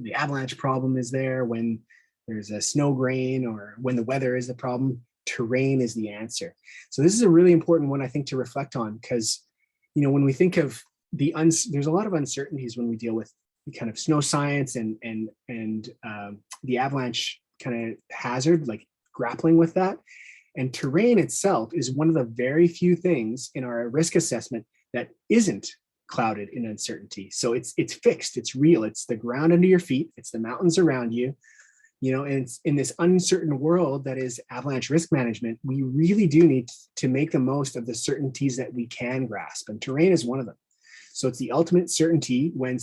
the avalanche problem is there, when there's a snow grain, or when the weather is the problem, terrain is the answer. So this is a really important one, I think, to reflect on, because, you know, when we think of there's a lot of uncertainties when we deal with kind of snow science and the avalanche kind of hazard, like grappling with that. And terrain itself is one of the very few things in our risk assessment that isn't clouded in uncertainty. So it's fixed, it's real, it's the ground under your feet, it's the mountains around you, you know, and it's in this uncertain world that is avalanche risk management, we really do need to make the most of the certainties that we can grasp, and terrain is one of them. So it's the ultimate certainty when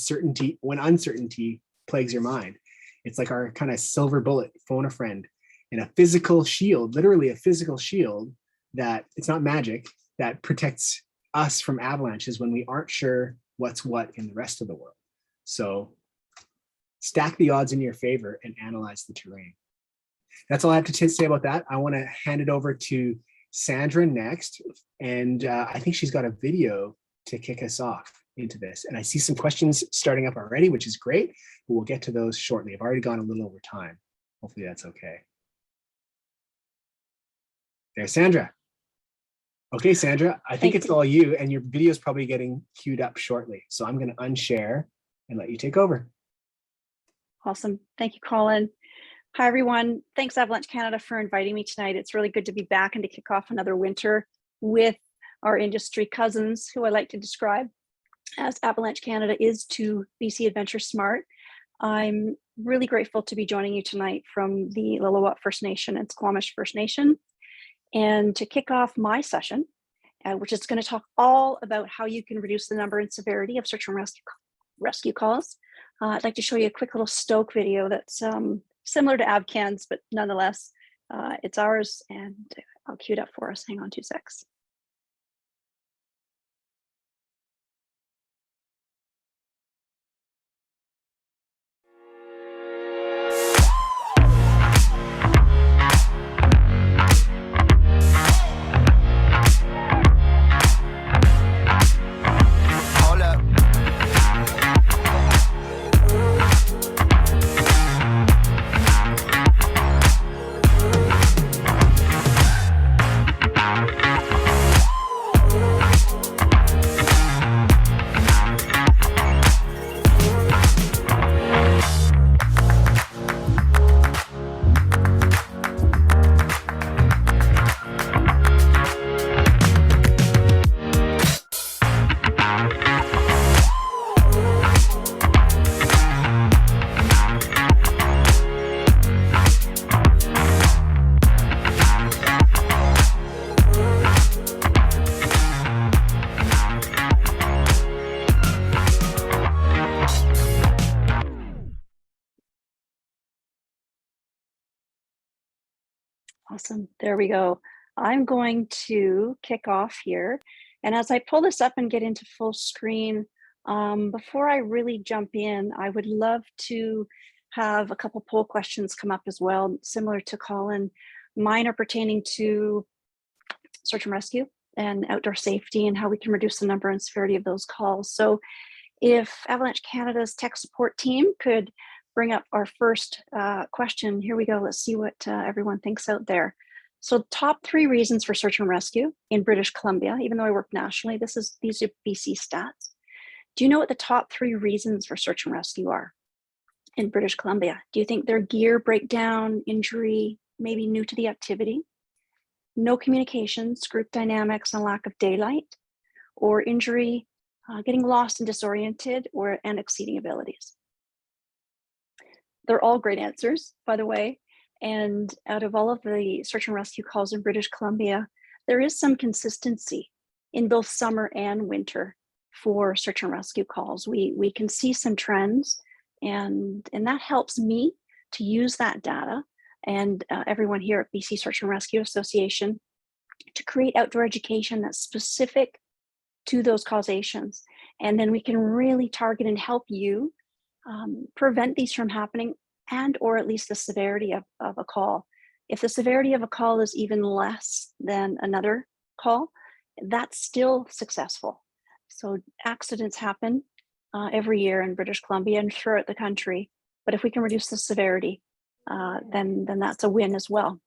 uncertainty plagues your mind. It's like our kind of silver bullet, phone a friend, and a physical shield, literally a physical shield, that it's not magic, that protects us from avalanches when we aren't sure what's what in the rest of the world. So stack the odds in your favor and analyze the terrain. That's all I have to say about that. I want to hand it over to Sandra next. And I think she's got a video to kick us off into this. And I see some questions starting up already, which is great, but we'll get to those shortly. I've already gone a little over time. Hopefully that's okay. There's Sandra. Okay, Sandra, I think it's all you, and your video is probably getting queued up shortly. So I'm going to unshare and let you take over. Awesome. Thank you, Colin. Hi, everyone. Thanks, Avalanche Canada, for inviting me tonight. It's really good to be back and to kick off another winter with our industry cousins, who I like to describe as Avalanche Canada is to BC Adventure Smart. I'm really grateful to be joining you tonight from the Lillooet First Nation and Squamish First Nation, and to kick off my session, which is going to talk all about how you can reduce the number and severity of search and rescue calls. I'd like to show you a quick little Stoke video that's similar to AvCan's, but nonetheless, it's ours, and I'll cue it up for us. Hang on 2 secs. Awesome. There we go. I'm going to kick off here. And as I pull this up and get into full screen, before I really jump in, I would love to have a couple poll questions come up as well, similar to Colin. Mine are pertaining to search and rescue and outdoor safety and how we can reduce the number and severity of those calls. So if Avalanche Canada's tech support team could bring up our first question. Here we go. Let's see what everyone thinks out there. So top 3 reasons for search and rescue in British Columbia, even though I work nationally, these are BC stats. Do you know what the top 3 reasons for search and rescue are in British Columbia? Do you think they're gear breakdown, injury, maybe new to the activity, no communications, group dynamics, and lack of daylight, or injury, getting lost and disoriented, and exceeding abilities? They're all great answers, by the way. And out of all of the search and rescue calls in British Columbia, there is some consistency in both summer and winter for search and rescue calls. We can see some trends, and that helps me to use that data and everyone here at BC Search and Rescue Association to create outdoor education that's specific to those causations. And then we can really target and help you prevent these from happening, and or at least the severity of a call. If the severity of a call is even less than another call, that's still successful. So accidents happen every year in British Columbia and throughout the country, but if we can reduce the severity, then that's a win as well.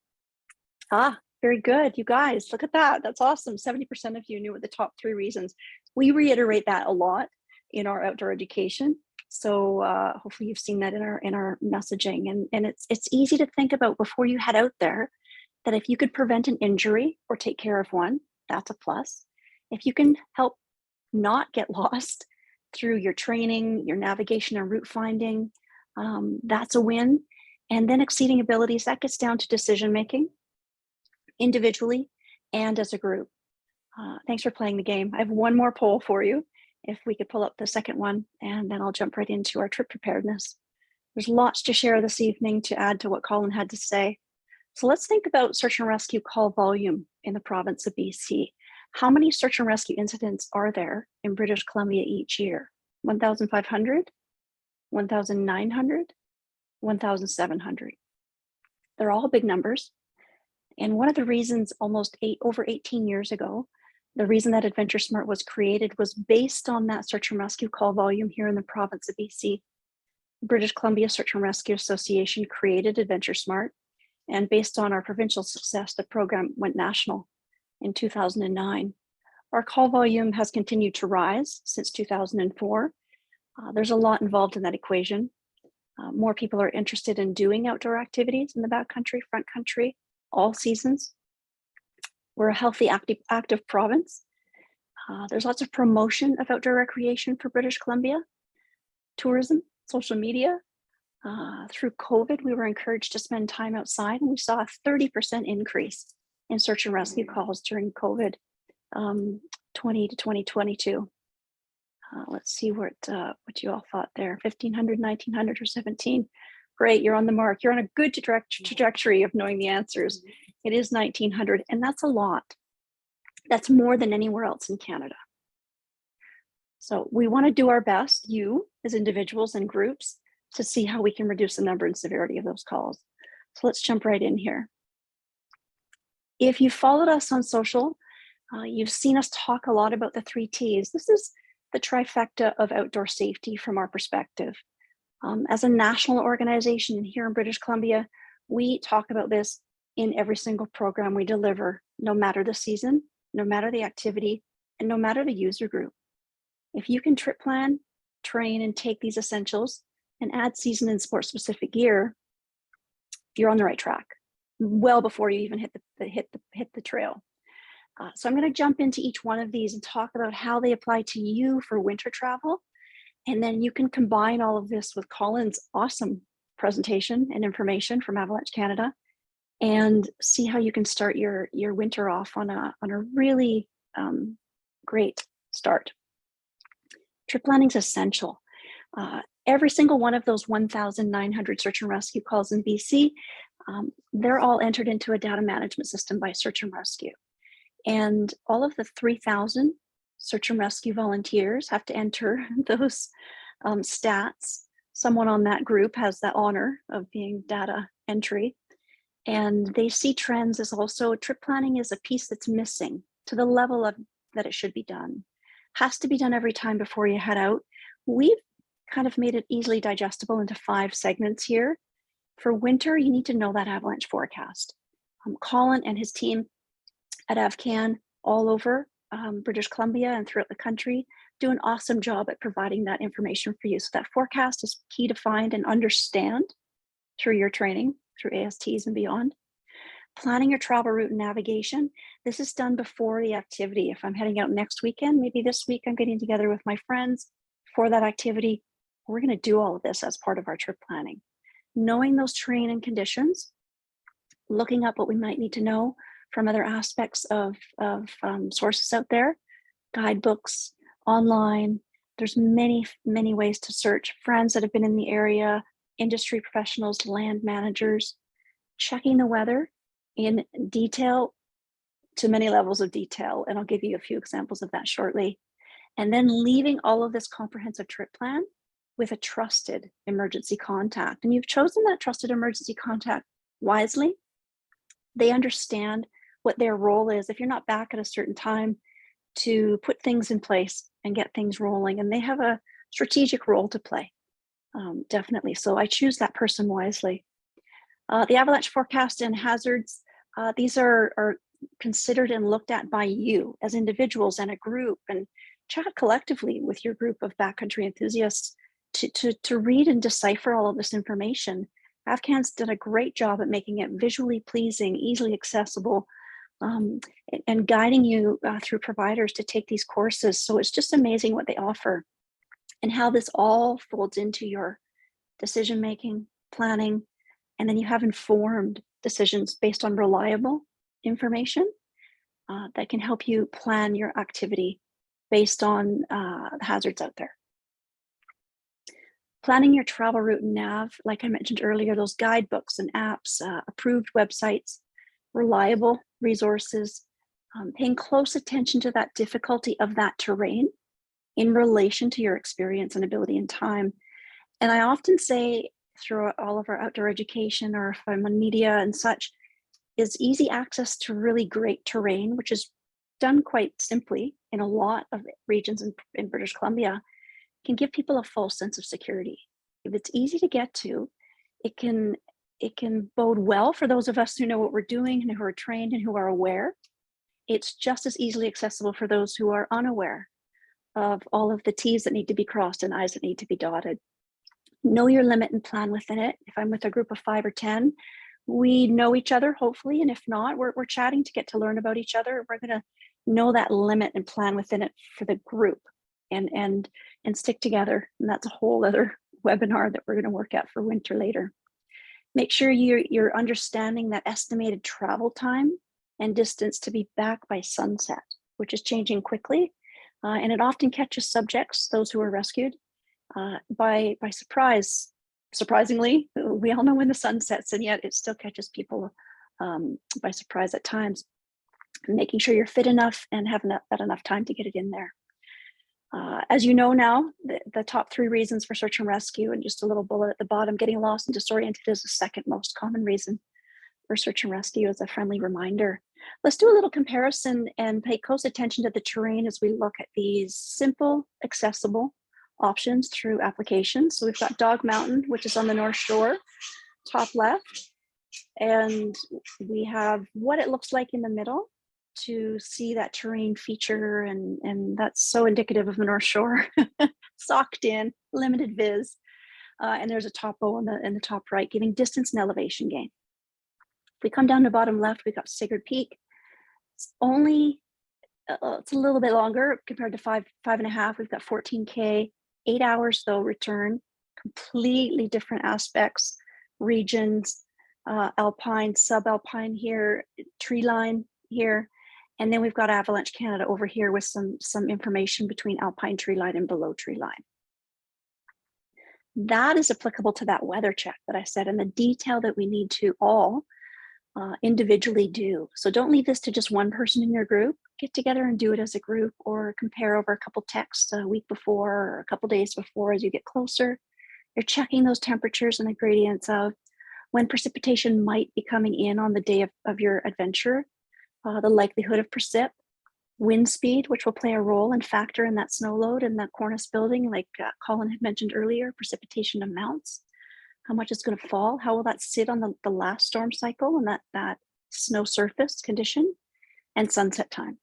Very good, you guys, look at that. That's awesome. 70% of you knew what the top 3 reasons. We reiterate that a lot in our outdoor education. So hopefully you've seen that in our messaging, and it's easy to think about before you head out there that if you could prevent an injury or take care of one, that's a plus. If you can help not get lost through your training, your navigation and route finding, that's a win. And then exceeding abilities, that gets down to decision making individually and as a group. Thanks for playing the game. I have one more poll for you. If we could pull up the second one, and then I'll jump right into our trip preparedness. There's lots to share this evening to add to what Colin had to say. So let's think about search and rescue call volume in the province of BC. How many search and rescue incidents are there in British Columbia each year? 1,500, 1,900, 1,700. They're all big numbers. And one of the reasons over 18 years ago, the reason that Adventure Smart was created was based on that search and rescue call volume here in the province of BC. British Columbia Search and Rescue Association created Adventure Smart, and based on our provincial success, the program went national in 2009. Our call volume has continued to rise since 2004. There's a lot involved in that equation. More people are interested in doing outdoor activities in the backcountry, front country, all seasons. We're a healthy, active province. There's lots of promotion of outdoor recreation for British Columbia, tourism, social media. Through COVID, we were encouraged to spend time outside, and we saw a 30% increase in search and rescue calls during COVID 20 to 2022. Let's see what you all thought there. 1,500, 1,900, or 17. Great, you're on the mark. You're on a good trajectory of knowing the answers. It is 1,900, and that's a lot. That's more than anywhere else in Canada. So we want to do our best, you as individuals and groups, to see how we can reduce the number and severity of those calls. So let's jump right in here. If you followed us on social, you've seen us talk a lot about the 3 T's. This is the trifecta of outdoor safety from our perspective. As a national organization here in British Columbia, we talk about this in every single program we deliver, no matter the season, no matter the activity, and no matter the user group. If you can trip plan, train, and take these essentials and add season and sport specific gear, you're on the right track, well before you even hit the trail. So I'm going to jump into each one of these and talk about how they apply to you for winter travel. And then you can combine all of this with Colin's awesome presentation and information from Avalanche Canada, and see how you can start your winter off on a really great start. Trip planning is essential. Every single one of those 1,900 search and rescue calls in BC, they're all entered into a data management system by search and rescue. And all of the 3,000 search and rescue volunteers have to enter those stats. Someone on that group has the honor of being data entry. And they see trends as also trip planning is a piece that's missing to the level of that it should be done. Has to be done every time before you head out. We've kind of made it easily digestible into 5 segments here. For winter, you need to know that avalanche forecast. Colin and his team at AvCan all over British Columbia and throughout the country do an awesome job at providing that information for you. So that forecast is key to find and understand through your training, through ASTs and beyond. Planning your travel route and navigation. This is done before the activity. If I'm heading out next weekend, maybe this week I'm getting together with my friends for that activity. We're going to do all of this as part of our trip planning. Knowing those terrain and conditions, looking up what we might need to know from other aspects of sources out there, guidebooks, online. There's many, many ways to search. Friends that have been in the area, industry professionals, land managers, checking the weather in detail to many levels of detail. And I'll give you a few examples of that shortly. And then leaving all of this comprehensive trip plan with a trusted emergency contact. And you've chosen that trusted emergency contact wisely. They understand what their role is if you're not back at a certain time to put things in place and get things rolling. And they have a strategic role to play, definitely. So I choose that person wisely. The avalanche forecast and hazards, these are considered and looked at by you as individuals and a group, and chat collectively with your group of backcountry enthusiasts to read and decipher all of this information. AvCan's done a great job at making it visually pleasing, easily accessible, and guiding you through providers to take these courses. So it's just amazing what they offer and how this all folds into your decision-making, planning, and then you have informed decisions based on reliable information that can help you plan your activity based on the hazards out there. Planning your travel route and nav, like I mentioned earlier, those guidebooks and apps, approved websites, reliable resources, paying close attention to that difficulty of that terrain in relation to your experience and ability and time. And I often say through all of our outdoor education, or if I'm on media and such, is easy access to really great terrain, which is done quite simply in a lot of regions in British Columbia, can give people a false sense of security. If it's easy to get to, it can bode well for those of us who know what we're doing and who are trained and who are aware. It's just as easily accessible for those who are unaware of all of the T's that need to be crossed and I's that need to be dotted. Know your limit and plan within it. If I'm with a group of 5 or 10, we know each other, hopefully, and if not, we're chatting to get to learn about each other. We're going to know that limit and plan within it for the group and stick together. And that's a whole other webinar that we're going to work at for winter later. Make sure you're understanding that estimated travel time and distance to be back by sunset, which is changing quickly. And it often catches subjects, those who are rescued, by surprise. Surprisingly, we all know when the sun sets, and yet it still catches people by surprise at times. Making sure you're fit enough and have enough time to get it in there. As you know now, the top 3 reasons for search and rescue, and just a little bullet at the bottom, getting lost and disoriented is the second most common reason for search and rescue, as a friendly reminder. Let's do a little comparison and pay close attention to the terrain as we look at these simple, accessible options through applications. So we've got Dog Mountain, which is on the North Shore, top left, and we have what it looks like in the middle to see that terrain feature, and that's so indicative of the North Shore, socked in, limited viz, and there's a topo in the top right, giving distance and elevation gain. If we come down to bottom left, we've got Sigurd Peak. It's only, it's a little bit longer compared to 5.5. We've got 14K, 8 hours though return, completely different aspects, regions, alpine, subalpine here, tree line here. And then we've got Avalanche Canada over here with some information between alpine tree line and below tree line. That is applicable to that weather check that I said, and the detail that we need to all individually do. So don't leave this to just one person in your group. Get together and do it as a group, or compare over a couple texts a week before or a couple days before as you get closer. You're checking those temperatures and the gradients of when precipitation might be coming in on the day of your adventure, the likelihood of precip, wind speed, which will play a role and factor in that snow load in that cornice building, like Colin had mentioned earlier, precipitation amounts, how much it's going to fall, how will that sit on the last storm cycle and that snow surface condition, and sunset time.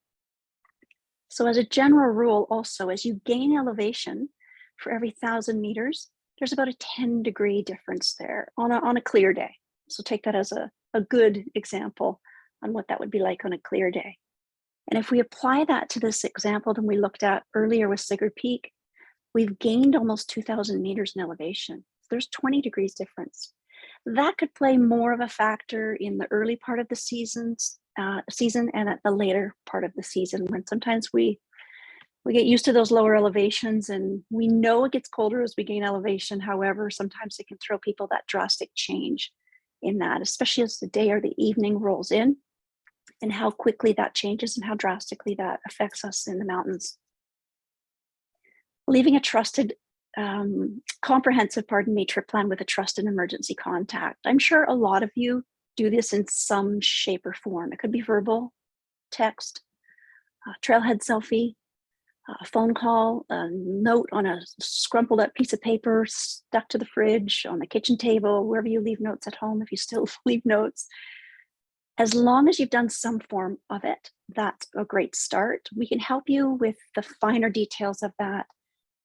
So as a general rule, also, as you gain elevation for every 1,000 meters, there's about a 10-degree difference there on a clear day. So take that as a good example on what that would be like on a clear day. And if we apply that to this example that we looked at earlier with Sigurd Peak, we've gained almost 2,000 meters in elevation. There's 20 degrees difference. That could play more of a factor in the early part of the season and at the later part of the season, when sometimes we get used to those lower elevations and we know it gets colder as we gain elevation. However, sometimes it can throw people that drastic change in that, especially as the day or the evening rolls in, and how quickly that changes and how drastically that affects us in the mountains. Leaving a trusted, comprehensive trip plan with a trusted emergency contact. I'm sure a lot of you do this in some shape or form. It could be verbal, text, trailhead selfie, a phone call, a note on a scrumpled up piece of paper stuck to the fridge, on the kitchen table, wherever you leave notes at home, if you still leave notes. As long as you've done some form of it, that's a great start. We can help you with the finer details of that.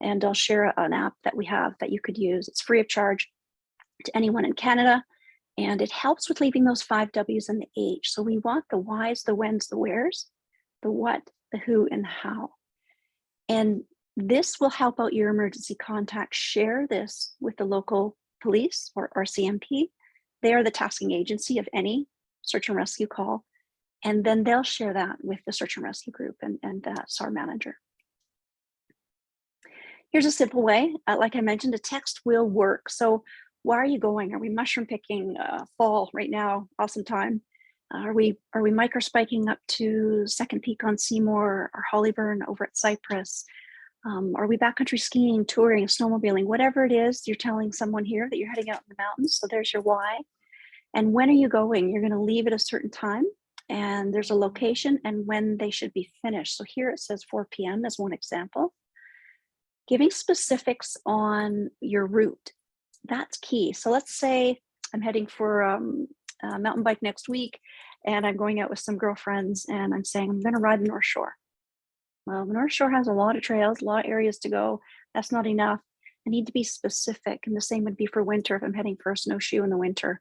And I'll share an app that we have that you could use. It's free of charge to anyone in Canada. And it helps with leaving those 5 W's and the H. So we want the whys, the whens, the wheres, the what, the who, and the how. And this will help out your emergency contact share this with the local police or RCMP. They are the tasking agency of any search and rescue call. And then they'll share that with the search and rescue group and the SAR manager. Here's a simple way. Like I mentioned, a text will work. So why are you going? Are we mushroom picking? Fall right now, awesome time. Are we microspiking up to Second Peak on Seymour or Hollyburn over at Cypress? Are we backcountry skiing, touring, snowmobiling? Whatever it is, you're telling someone here that you're heading out in the mountains. So there's your why. And when are you going? You're going to leave at a certain time, and there's a location and when they should be finished. So here it says 4 p.m. as one example. Giving specifics on your route, that's key. So let's say I'm heading for a mountain bike next week, and I'm going out with some girlfriends, and I'm saying I'm going to ride the North Shore. Well, the North Shore has a lot of trails, a lot of areas to go. That's not enough. I need to be specific. And the same would be for winter. If I'm heading for a snowshoe in the winter,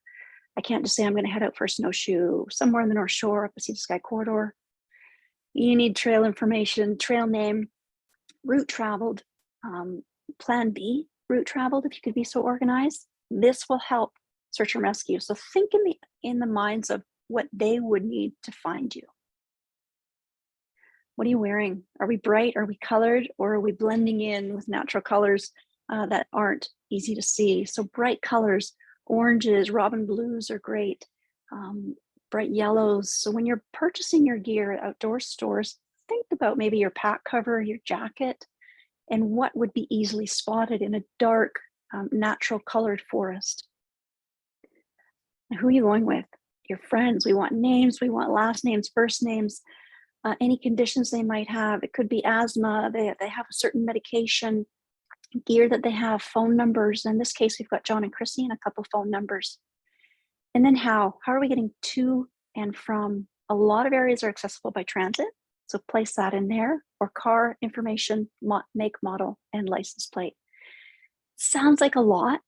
I can't just say I'm going to head out for a snowshoe somewhere in the North Shore up the Sea to Sky corridor. You need trail information, trail name, route traveled, plan B, route traveled, if you could be so organized. This will help search and rescue. So think in the minds of what they would need to find you. What are you wearing? Are we bright? Are we colored? Or are we blending in with natural colors that aren't easy to see? So bright colors, oranges, robin blues are great. Bright yellows. So when you're purchasing your gear at outdoor stores, think about maybe your pack cover, your jacket, and what would be easily spotted in a dark, natural colored forest. And who are you going with? Your friends. We want names, we want last names, first names, any conditions they might have. It could be asthma, they have a certain medication, gear that they have, phone numbers. In this case, we've got John and Chrissy and a couple phone numbers. And then how are we getting to and from? A lot of areas are accessible by transit. So place that in there, or car information, make, model, and license plate. Sounds like a lot,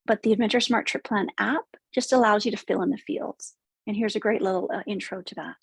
but the Adventure Smart Trip Plan app just allows you to fill in the fields. And here's a great little intro to that.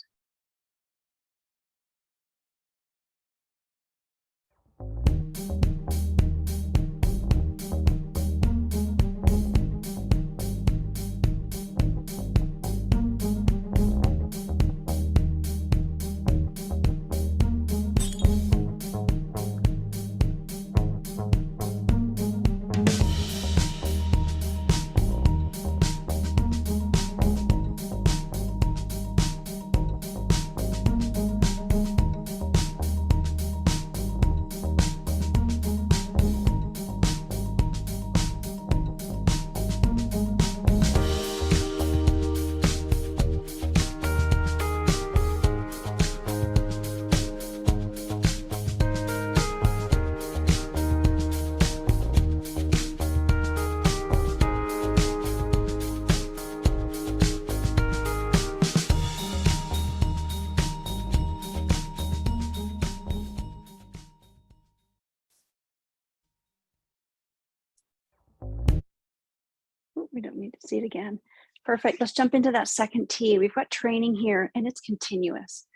we don't need to see it again. Perfect. Let's jump into that second T. We've got training here, and it's continuous.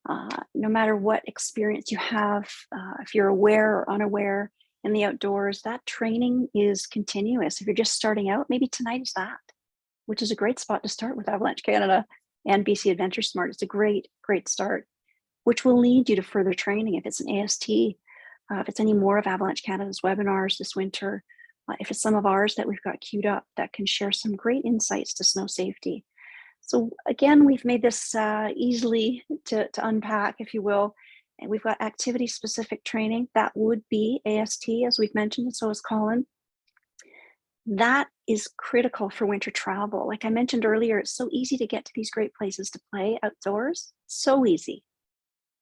No matter what experience you have, if you're aware or unaware in the outdoors, that training is continuous. If you're just starting out, maybe tonight is that, which is a great spot to start with Avalanche Canada and BC Adventure Smart. It's a great start, which will lead you to further training if it's an AST, if it's any more of Avalanche Canada's webinars this winter, if it's some of ours that we've got queued up that can share some great insights to snow safety. So again, we've made this easily to unpack, if you will. And we've got activity-specific training. That would be AST, as we've mentioned, and so is Colin. That is critical for winter travel. Like I mentioned earlier, it's so easy to get to these great places to play outdoors. So easy.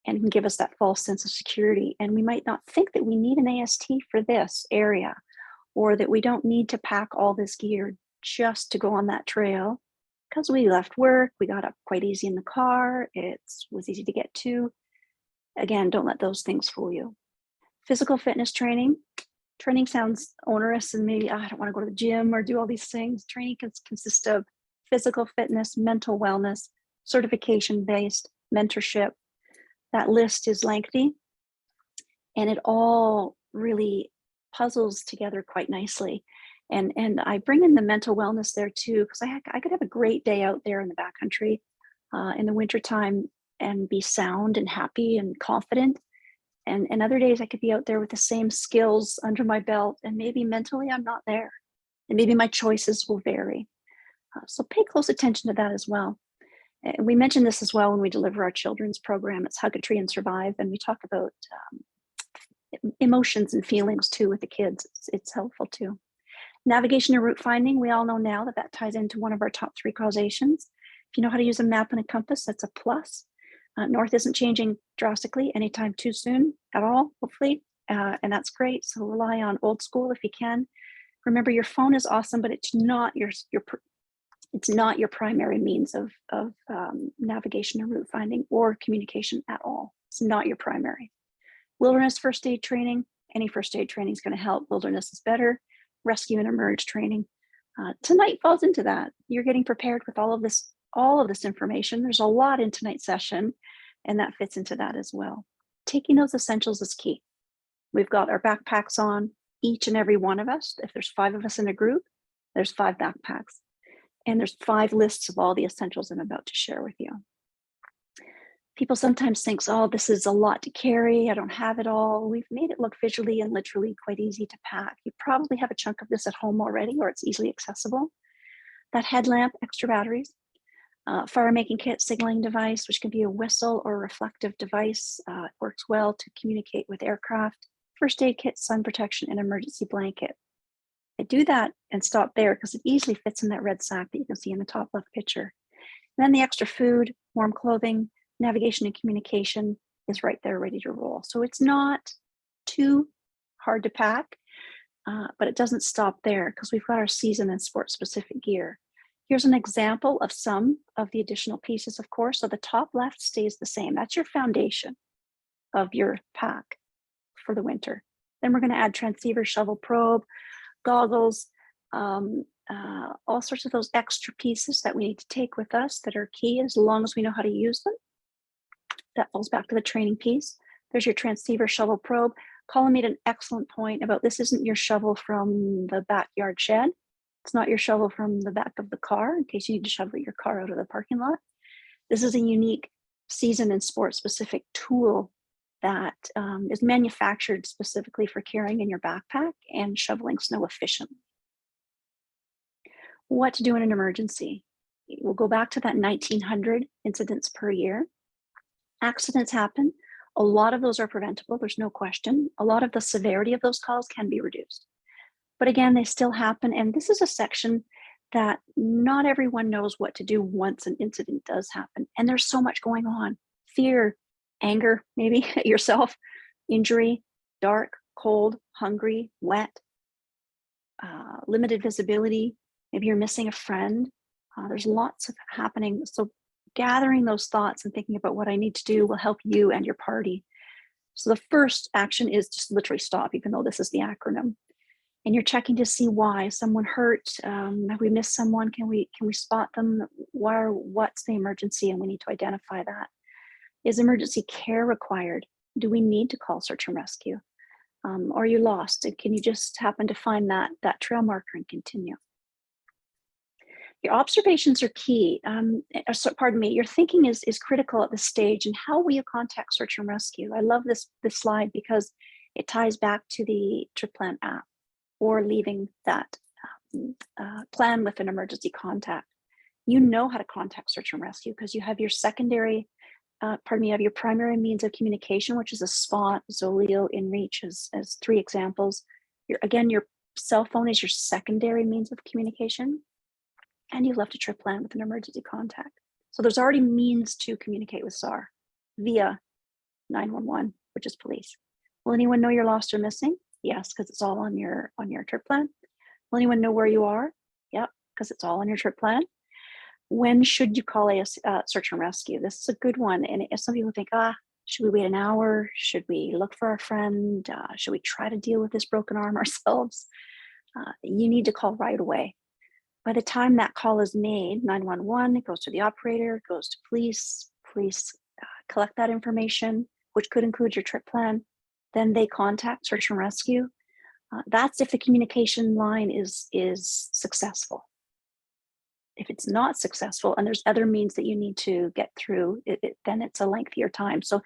And can give us that false sense of security. And we might not think that we need an AST for this area, or that we don't need to pack all this gear just to go on that trail, because we left work, we got up quite easy in the car, it was easy to get to. Again, don't let those things fool you. Physical fitness training. Training sounds onerous and maybe, I don't want to go to the gym or do all these things. Training can consist of physical fitness, mental wellness, certification-based, mentorship. That list is lengthy, and it all really puzzles together quite nicely. And I bring in the mental wellness there too, because I could have a great day out there in the backcountry in the wintertime and be sound and happy and confident. And other days I could be out there with the same skills under my belt, and maybe mentally I'm not there. And maybe my choices will vary. So pay close attention to that as well. And we mentioned this as well when we deliver our children's program. It's Hug a Tree and Survive. And we talk about emotions and feelings too with the kids. It's helpful too. Navigation and route finding, we all know now that that ties into one of our top 3 causations. If you know how to use a map and a compass, that's a plus. North isn't changing drastically anytime too soon at all, hopefully, and that's great. So rely on old school if you can. Remember, your phone is awesome, but it's not your primary means of navigation and route finding or communication at all. It's not your primary. Wilderness first aid training, any first aid training is going to help. Wilderness is better. Rescue and emerge training. Tonight falls into that. You're getting prepared with all of this information. There's a lot in tonight's session, and that fits into that as well. Taking those essentials is key. We've got our backpacks on, each and every one of us. If there's 5 of us in a group, there's 5 backpacks. And there's 5 lists of all the essentials I'm about to share with you. People sometimes think, oh, this is a lot to carry. I don't have it all. We've made it look visually and literally quite easy to pack. You probably have a chunk of this at home already, or it's easily accessible. That headlamp, extra batteries, fire making kit, signaling device, which can be a whistle or a reflective device. It works well to communicate with aircraft. First aid kit, sun protection, and emergency blanket. I do that and stop there because it easily fits in that red sack that you can see in the top left picture. And then the extra food, warm clothing, navigation and communication is right there ready to roll. So it's not too hard to pack, but it doesn't stop there because we've got our season and sport specific gear. Here's an example of some of the additional pieces, of course. So the top left stays the same. That's your foundation of your pack for the winter. Then we're going to add transceiver, shovel, probe, goggles, all sorts of those extra pieces that we need to take with us that are key as long as we know how to use them. That falls back to the training piece. There's your transceiver, shovel, probe. Colin made an excellent point about this isn't your shovel from the backyard shed. It's not your shovel from the back of the car in case you need to shovel your car out of the parking lot. This is a unique season and sport specific tool that is manufactured specifically for carrying in your backpack and shoveling snow efficiently. What to do in an emergency? We'll go back to that 1900 incidents per year. Accidents happen. A lot of those are preventable, there's no question. A lot of the severity of those calls can be reduced. But again, they still happen. And this is a section that not everyone knows what to do once an incident does happen. And there's so much going on. Fear, anger, maybe at yourself, injury, dark, cold, hungry, wet, limited visibility. Maybe you're missing a friend. There's lots of happening. So gathering those thoughts and thinking about what I need to do will help you and your party. So the first action is just literally stop, even though this is the acronym. and you're checking to see why someone hurt. Have we missed someone? Can we spot them? What's the emergency? And we need to identify that. Is emergency care required? Do we need to call search and rescue? Or are you lost? And can you just happen to find that trail marker and continue? Your observations are key. Pardon me, your thinking is critical at this stage, and how will you contact search and rescue? I love this slide because it ties back to the Trip Plan app, or leaving that plan with an emergency contact. You know how to contact search and rescue because you have your secondary, you have your primary means of communication, which is a Spot, Zoleo, InReach as 3 examples. Your cell phone is your secondary means of communication, and you left a trip plan with an emergency contact. So there's already means to communicate with SAR via 911, which is police. Will anyone know you're lost or missing? Yes, because it's all on your trip plan. Will anyone know where you are? Yep, because it's all on your trip plan. When should you call a search and rescue? This is a good one. And if some people think, should we wait an hour? Should we look for our friend? Should we try to deal with this broken arm ourselves? You need to call right away. By the time that call is made, 911, it goes to the operator, it goes to police. Police collect that information, which could include your trip plan. Then they contact search and rescue. That's if the communication line is successful. If it's not successful and there's other means that you need to get through, then it's a lengthier time. So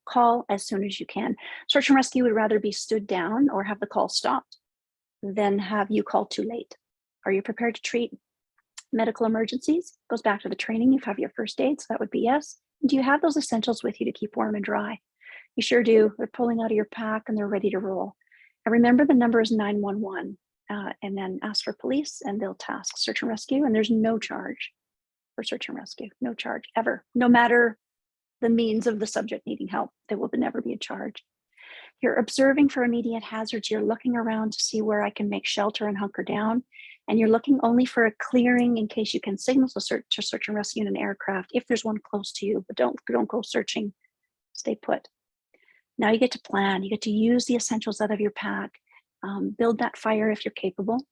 call as soon as you can. Search and rescue would rather be stood down or have the call stopped than have you call too late. Are you prepared to treat medical emergencies? Goes back to the training. You have your first aid, so that would be yes. Do you have those essentials with you to keep warm and dry? You sure do. They're pulling out of your pack and they're ready to roll. And remember, the number is 911, and then ask for police and they'll task search and rescue. And there's no charge for search and rescue, no charge ever. No matter the means of the subject needing help, there will never be a charge. You're observing for immediate hazards. You're looking around to see where I can make shelter and hunker down. And you're looking only for a clearing in case you can signal to search and rescue in an aircraft if there's one close to you, but don't go searching, stay put. Now you get to plan, you get to use the essentials out of your pack, build that fire if you're capable,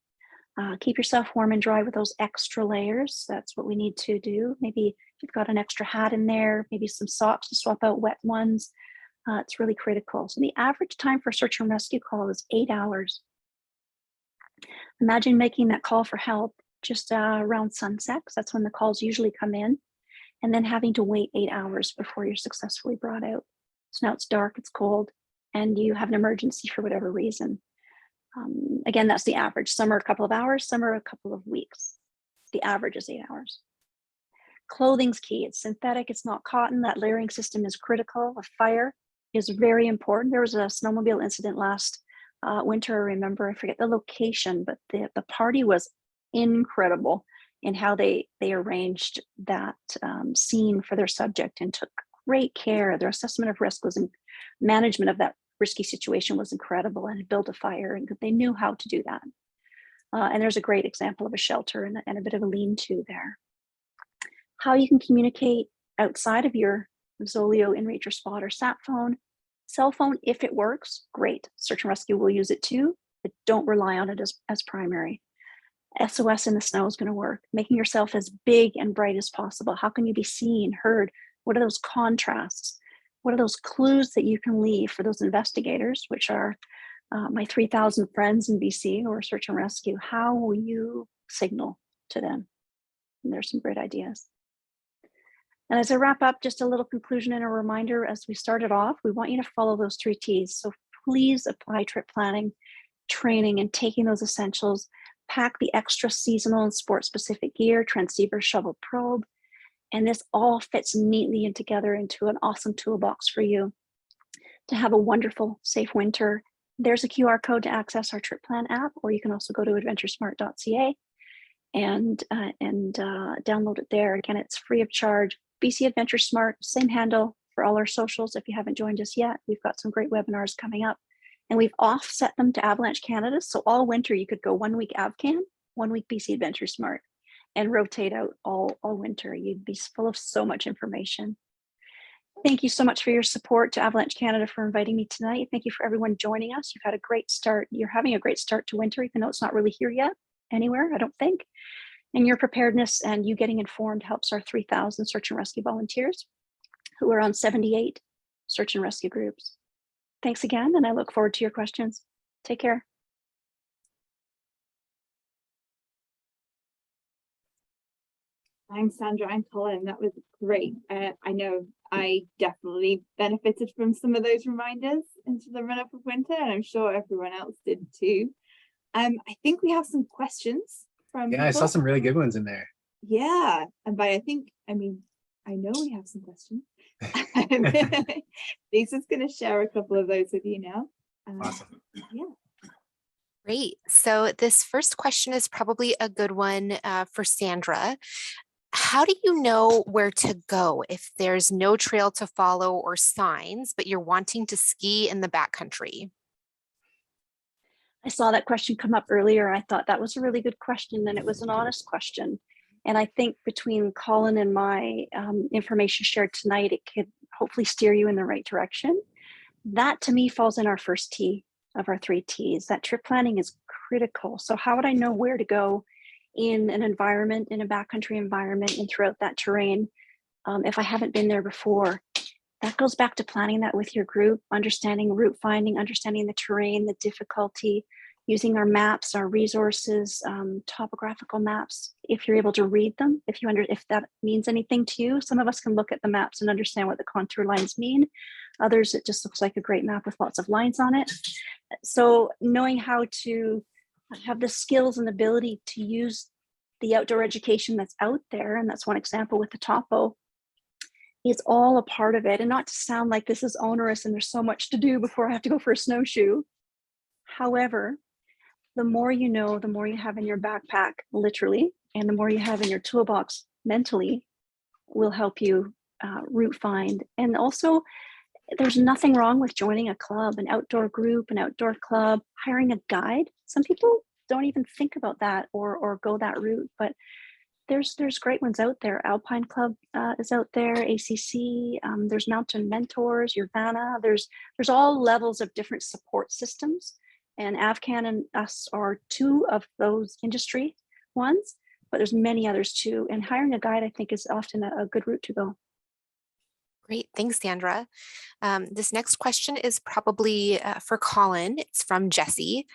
keep yourself warm and dry with those extra layers. That's what we need to do. Maybe you've got an extra hat in there, maybe some socks to swap out wet ones. It's really critical. So the average time for search and rescue call is 8 hours. Imagine making that call for help just around sunset, because that's when the calls usually come in, and then having to wait 8 hours before you're successfully brought out. So now it's dark, it's cold, and you have an emergency for whatever reason. Again, that's the average. Some are a couple of hours, some are a couple of weeks. The average is 8 hours. Clothing's key. It's synthetic, it's not cotton. That layering system is critical. A fire is very important. There was a snowmobile incident last winter, I remember, I forget the location, but the party was incredible in how they arranged that scene for their subject and took great care. Their assessment of risk was management of that risky situation was incredible, and built a fire, and they knew how to do that. And there's a great example of a shelter and a bit of a lean-to there. How you can communicate outside of your Zoleo, InReach, or Spot, or sat phone. Cell phone, if it works, great. Search and rescue will use it too, but don't rely on it as primary. SOS in the snow is going to work. Making yourself as big and bright as possible. How can you be seen, heard? What are those contrasts? What are those clues that you can leave for those investigators, which are my 3,000 friends in BC or search and rescue? How will you signal to them? And there's some great ideas. And as I wrap up, just a little conclusion and a reminder as we started off, we want you to follow those 3 T's. So please apply trip planning, training, and taking those essentials. Pack the extra seasonal and sport-specific gear, transceiver, shovel, probe. And this all fits neatly in together into an awesome toolbox for you to have a wonderful, safe winter. There's a QR code to access our Trip Plan app, or you can also go to adventuresmart.ca and download it there. Again, it's free of charge. BC Adventure Smart, same handle for all our socials. If you haven't joined us yet, we've got some great webinars coming up, and we've offset them to Avalanche Canada. So all winter you could go 1 week AvCan, 1 week BC Adventure Smart, and rotate out all winter. You'd be full of so much information. Thank you so much for your support to Avalanche Canada for inviting me tonight. Thank you for everyone joining us. You've had a great start. You're having a great start to winter, even though it's not really here yet anywhere, I don't think. And your preparedness and you getting informed helps our 3,000 search and rescue volunteers who are on 78 search and rescue groups. Thanks again, and I look forward to your questions. Take care. Thanks, Sandra and Colin. That was great. I know I definitely benefited from some of those reminders into the run-up of winter, and I'm sure everyone else did too. I think we have some questions from Yeah, I saw some really good ones in there. Yeah, and by I mean I know we have some questions. Lisa's going to share a couple of those with you now. Awesome. Yeah. Great. So this first question is probably a good one for Sandra. How do you know where to go if there's no trail to follow or signs, but you're wanting to ski in the backcountry? I saw that question come up earlier. I thought that was a really good question, and it was an honest question. And I think between Colin and my information shared tonight, it could hopefully steer you in the right direction. That to me falls in our first T of our 3 T's. That trip planning is critical. So how would I know where to go in an environment, in a backcountry environment, and throughout that terrain if I haven't been there before? That goes back to planning that with your group, understanding route finding, understanding the terrain, the difficulty, using our maps, our resources, topographical maps. If you're able to read them, if that means anything to you, some of us can look at the maps and understand what the contour lines mean. Others, it just looks like a great map with lots of lines on it. So knowing how to have the skills and ability to use the outdoor education that's out there, and that's one example with the topo, is all a part of it. And not to sound like this is onerous and there's so much to do before I have to go for a snowshoe. However, the more you know, the more you have in your backpack, literally, and the more you have in your toolbox mentally will help you route find. And also, there's nothing wrong with joining a club, an outdoor group, an outdoor club, hiring a guide. Some people don't even think about that or go that route, but there's great ones out there. Alpine Club is out there, ACC, there's Mountain Mentors, Urbana, there's all levels of different support systems. And AvCan and us are 2 of those industry ones, but there's many others too. And hiring a guide, I think, is often a good route to go. Great. Thanks, Sandra. This next question is probably for Colin. It's from Jesse.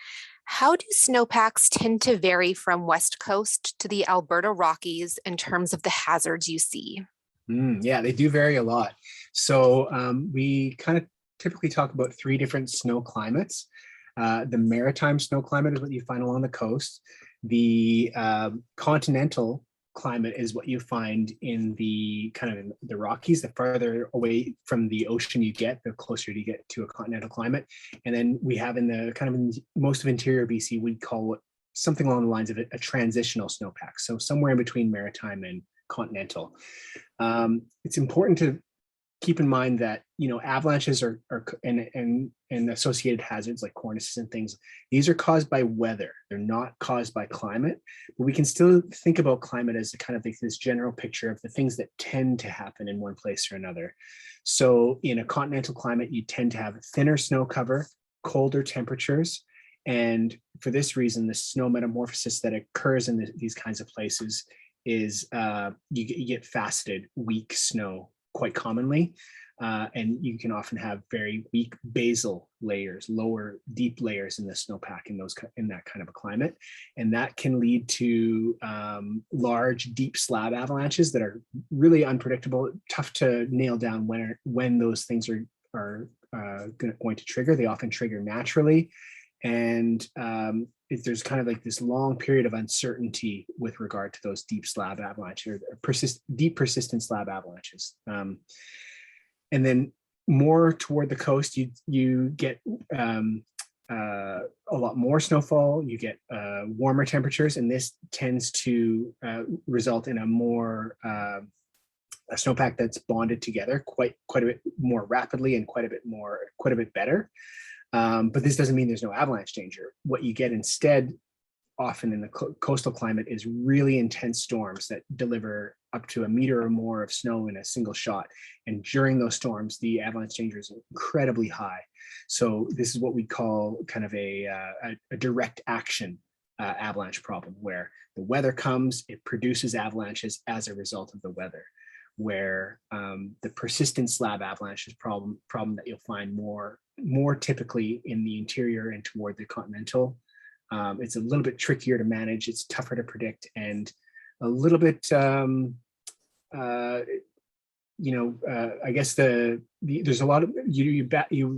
How do snowpacks tend to vary from West Coast to the Alberta Rockies in terms of the hazards you see? Yeah, they do vary a lot. So we kind of typically talk about 3 different snow climates. The maritime snow climate is what you find along the coast. The continental climate is what you find in the kind of in the Rockies. The farther away from the ocean you get, the closer you get to a continental climate. And then we have in the kind of in most of interior BC, we'd call it something along the lines of a transitional snowpack. So somewhere in between maritime and continental. It's important to keep in mind that, you know, avalanches are and associated hazards like cornices and things, these are caused by weather. They're not caused by climate, but we can still think about climate as a kind of like this general picture of the things that tend to happen in one place or another. So in a continental climate, you tend to have thinner snow cover, colder temperatures. And for this reason, the snow metamorphosis that occurs in these kinds of places is you get faceted, weak snow quite commonly. And you can often have very weak basal layers, lower deep layers in the snowpack in that kind of a climate. And that can lead to large deep slab avalanches that are really unpredictable, tough to nail down when those things are going to trigger. They often trigger naturally. And there's kind of like this long period of uncertainty with regard to those deep slab avalanches or deep persistent slab avalanches. And then more toward the coast, you get a lot more snowfall, you get warmer temperatures, and this tends to result in a more a snowpack that's bonded together quite a bit more rapidly and quite a bit better. But this doesn't mean there's no avalanche danger. What you get instead, often in the coastal climate, is really intense storms that deliver up to a meter or more of snow in a single shot. And during those storms, the avalanche danger is incredibly high. So this is what we call kind of a direct action avalanche problem, where the weather comes, it produces avalanches as a result of the weather. Where the persistent slab avalanche is problem that you'll find more typically in the interior and toward the continental. It's a little bit trickier to manage, it's tougher to predict, and a little bit I guess there's a lot of you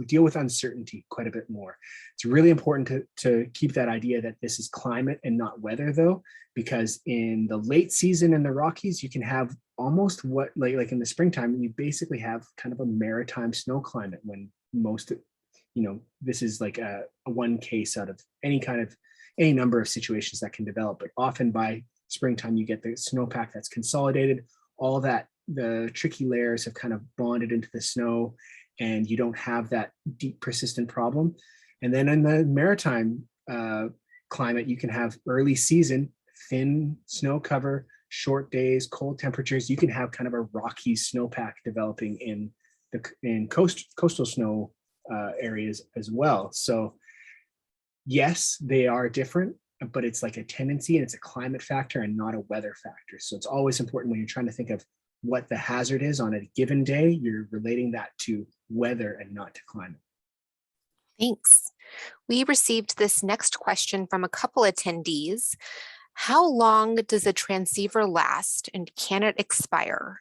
deal with uncertainty quite a bit more. It's really important to keep that idea that this is climate and not weather, though, because in the late season in the Rockies, you can have almost what like in the springtime, you basically have kind of a maritime snow climate, when most, this is like a one case out of any number of situations that can develop. But often by springtime, you get the snowpack that's consolidated, all that the tricky layers have kind of bonded into the snow, and you don't have that deep persistent problem. And then in the maritime climate, you can have early season, thin snow cover, short days, cold temperatures. You can have kind of a rocky snowpack developing in coastal snow areas as well. So yes, they are different, but it's like a tendency, and it's a climate factor and not a weather factor. So it's always important when you're trying to think of what the hazard is on a given day, you're relating that to weather and not to climate. Thanks. We received this next question from a couple attendees. How long does a transceiver last, and can it expire?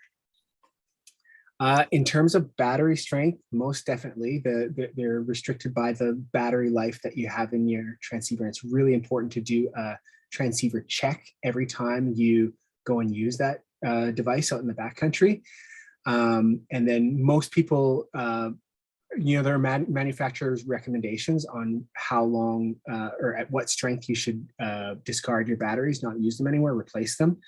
In terms of battery strength, most definitely. They're restricted by the battery life that you have in your transceiver. It's really important to do a transceiver check every time you go and use that device out in the backcountry. And then most people, there are manufacturers' recommendations on how long or at what strength you should discard your batteries, not use them anymore, replace them.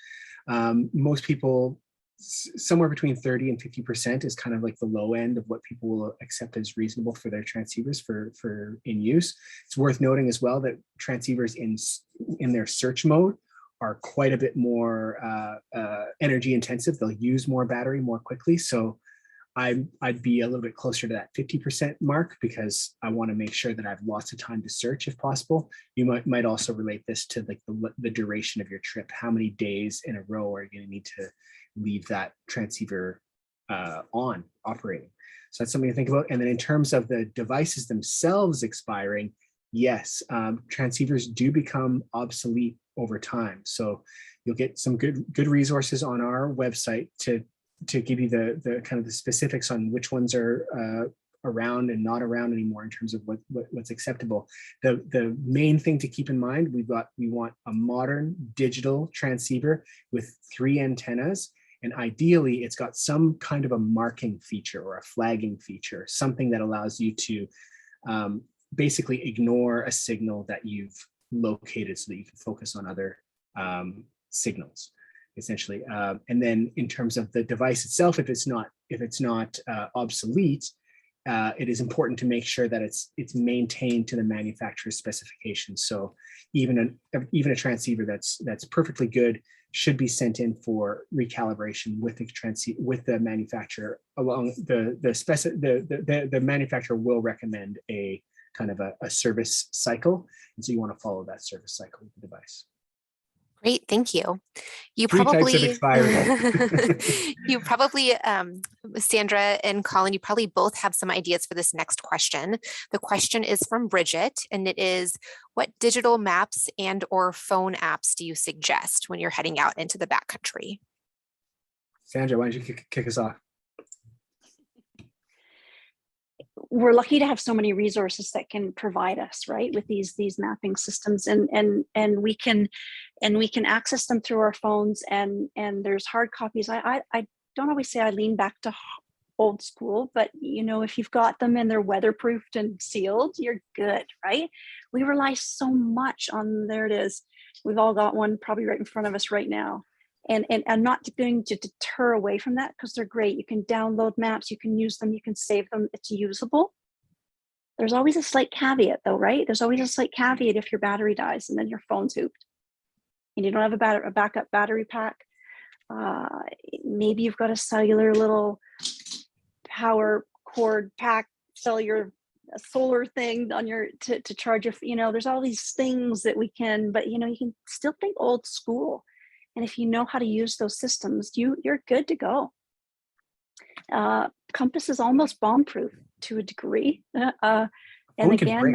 Most people, somewhere between 30 and 50% is kind of like the low end of what people will accept as reasonable for their transceivers for in use. It's worth noting as well that transceivers in their search mode are quite a bit more energy intensive. They'll use more battery more quickly. So I'd be a little bit closer to that 50% mark, because I want to make sure that I have lots of time to search if possible. You might also relate this to like the duration of your trip. How many days in a row are you going to need to leave that transceiver operating? So that's something to think about. And then in terms of the devices themselves expiring, yes, transceivers do become obsolete over time. So you'll get some good resources on our website to give you the kind of the specifics on which ones are around and not around anymore in terms of what's acceptable. The main thing to keep in mind, we want a modern digital transceiver with 3 antennas, and ideally it's got some kind of a marking feature or a flagging feature, something that allows you to basically ignore a signal that you've located so that you can focus on other signals, essentially. And then in terms of the device itself, if it's not obsolete, it is important to make sure that it's maintained to the manufacturer's specifications. So even a transceiver that's perfectly good should be sent in for recalibration with the manufacturer. Along the manufacturer will recommend a kind of a service cycle, and so you want to follow that service cycle with the device. Great, thank you. You 3 probably, types of expiry. Sandra and Colin, you probably both have some ideas for this next question. The question is from Bridget, and it is, what digital maps and or phone apps do you suggest when you're heading out into the backcountry? Sandra, why don't you kick us off? We're lucky to have so many resources that can provide us, right, with these mapping systems, and we can access them through our phones, and there's hard copies. I don't always say I lean back to old school, but if you've got them and they're weatherproofed and sealed, you're good, right? We rely so much on, there it is. We've all got one probably right in front of us right now. And I'm not going to deter away from that, because they're great. You can download maps, you can use them, you can save them, it's usable. There's always a slight caveat though, right? There's always a slight caveat if your battery dies and then your phone's hooped and you don't have a backup battery pack. Maybe you've got a cellular little power cord pack, cellular solar thing on your to charge your, there's all these things that we can, but you can still think old school. And if you know how to use those systems, you're good to go. Compass is almost bomb proof to a degree. And again,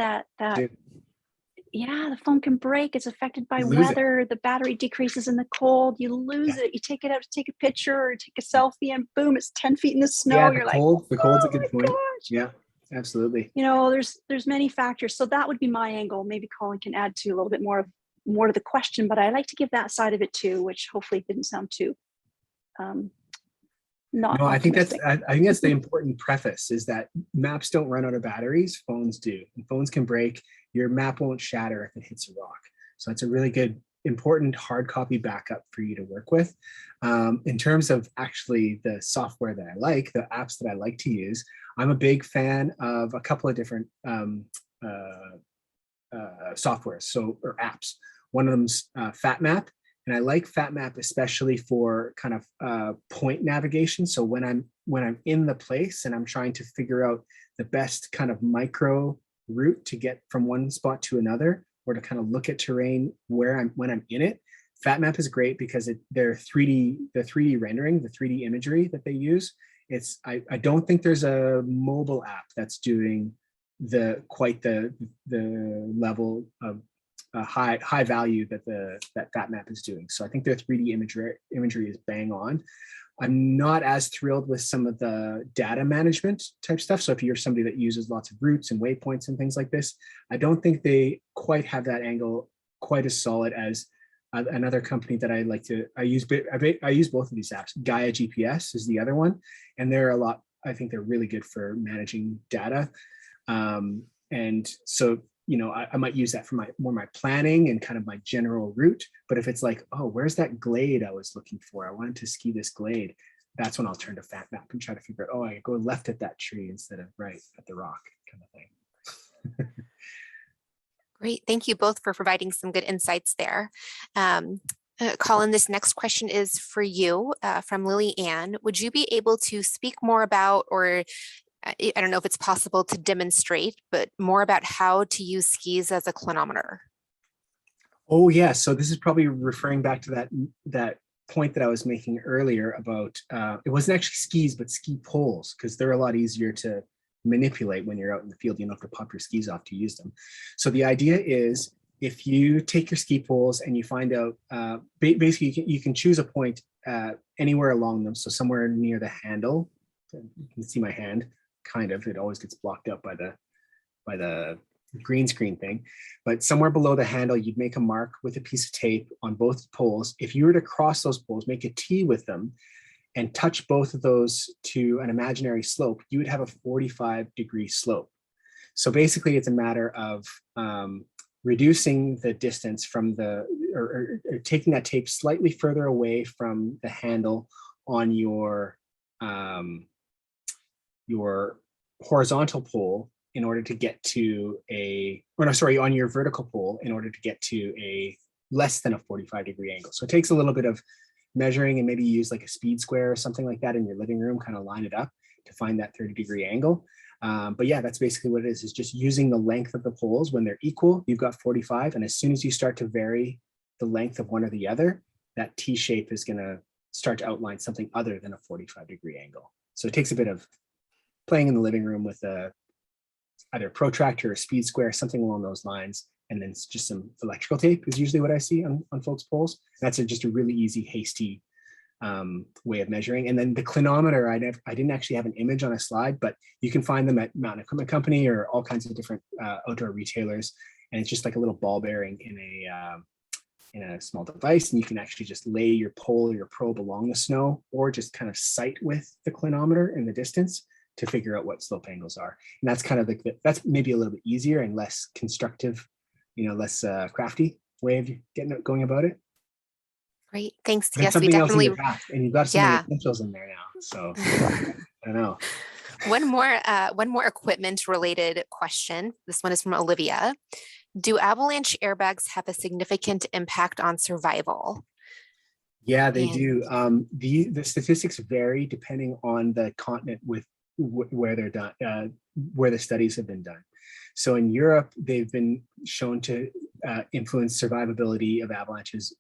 the phone can break. It's affected by weather. The battery decreases in the cold. You lose it. You take it out to take a picture or take a selfie, and boom, it's 10 feet in the snow. Yeah, You're the cold's oh a good point. Gosh. Yeah, absolutely. There's many factors. So that would be my angle. Maybe Colin can add to a little bit more to the question, but I like to give that side of it too, which hopefully didn't sound too not no, optimistic. I think that's the important preface, is that maps don't run out of batteries, phones do. And phones can break. Your map won't shatter if it hits a rock. So it's a really good, important hard copy backup for you to work with. In terms of actually the software that I like, the apps that I like to use, I'm a big fan of a couple of different softwares, or apps. One of them's FatMap. And I like FatMap especially for kind of point navigation. So when I'm in the place and I'm trying to figure out the best kind of micro route to get from one spot to another, or to kind of look at terrain when I'm in it, FatMap is great because the 3D rendering, the 3D imagery that they use. I don't think there's a mobile app that's doing quite the level of high value that FatMap is doing. So I think their 3D imagery is bang on. I'm not as thrilled with some of the data management type stuff. So if you're somebody that uses lots of routes and waypoints and things like this, I don't think they quite have that angle quite as solid as another company that I like to. I use both of these apps. Gaia GPS is the other one, and I think they're really good for managing data. And so I might use that for my planning and kind of my general route. But if it's like, oh, where's that glade I was looking for? I wanted to ski this glade. That's when I'll turn to FatMap and try to figure out, I go left at that tree instead of right at the rock, kind of thing. Great. Thank you both for providing some good insights there. Colin, this next question is for you from Lily Ann. Would you be able to speak more about, or I don't know if it's possible to demonstrate, but more about how to use skis as a clinometer? Oh yeah, so this is probably referring back to that point that I was making earlier about it wasn't actually skis, but ski poles, because they're a lot easier to manipulate when you're out in the field. You don't have to pop your skis off to use them. So the idea is, if you take your ski poles and you find out, basically you can choose a point anywhere along them. So somewhere near the handle, you can see my hand. Kind of, it always gets blocked up by the green screen thing, but somewhere below the handle, you'd make a mark with a piece of tape on both poles. If you were to cross those poles, make a T with them, and touch both of those to an imaginary slope, you would have a 45-degree slope. So basically, it's a matter of reducing the distance from or taking that tape slightly further away from the handle on your horizontal pole in order to get to on your vertical pole in order to get to a less than a 45-degree angle. So it takes a little bit of measuring, and maybe use like a speed square or something like that in your living room, kind of line it up to find that 30-degree angle. But yeah, that's basically what it is just using the length of the poles. When they're equal, you've got 45. And as soon as you start to vary the length of one or the other, that T shape is going to start to outline something other than a 45-degree angle. So it takes a bit of playing in the living room with either a protractor or speed square, something along those lines. And then it's just some electrical tape is usually what I see on folks' poles. That's just a really easy, hasty way of measuring. And then the clinometer, I didn't actually have an image on a slide, but you can find them at Mountain Equipment Company or all kinds of different outdoor retailers. And it's just like a little ball bearing in a small device, and you can actually just lay your pole or your probe along the snow, or just kind of sight with the clinometer in the distance to figure out what slope angles are. And that's kind of that's maybe a little bit easier and less constructive, less crafty way of going about it. Great, thanks. But yes, we definitely. And you've got some essentials in there now. So I don't know. One more equipment related question. This one is from Olivia. Do avalanche airbags have a significant impact on survival? Yeah, they And do. The statistics vary depending on the continent with where they're done, where the studies have been done. So in Europe, they've been shown to influence survivability of avalanches,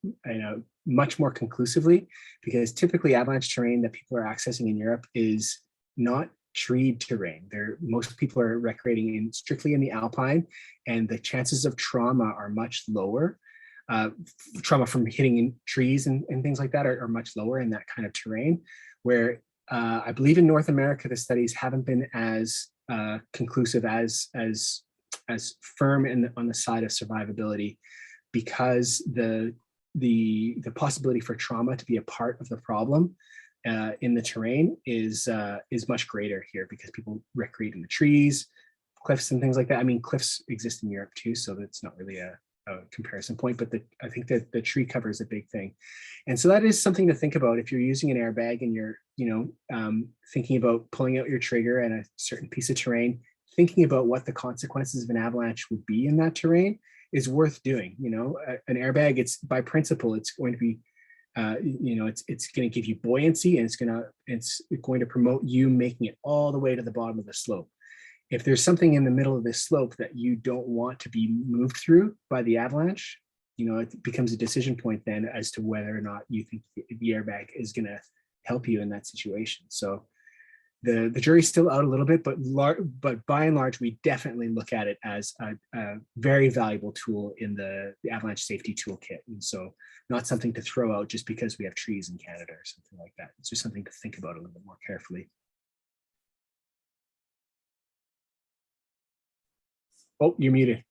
much more conclusively, because typically avalanche terrain that people are accessing in Europe is not treed terrain. Most people are recreating strictly in the alpine, and the chances of trauma are much lower. Trauma from hitting in trees and things like that are much lower in that kind of terrain, where I believe in North America, the studies haven't been as conclusive, as firm on the side of survivability, because the possibility for trauma to be a part of the problem in the terrain is much greater here, because people recreate in the trees, cliffs and things like that. I mean, cliffs exist in Europe too, so that's not really a comparison point, but I think that the tree cover is a big thing. And so that is something to think about if you're using an airbag and you're, thinking about pulling out your trigger at a certain piece of terrain, thinking about what the consequences of an avalanche would be in that terrain is worth doing. An airbag, it's by principle, it's going to be, it's going to give you buoyancy, and it's going to promote you making it all the way to the bottom of the slope. If there's something in the middle of this slope that you don't want to be moved through by the avalanche, it becomes a decision point then as to whether or not you think the airbag is going to help you in that situation. So the jury's still out a little bit, but by and large, we definitely look at it as a very valuable tool in the avalanche safety toolkit. And so not something to throw out just because we have trees in Canada or something like that. It's just something to think about a little bit more carefully. Oh, you're muted,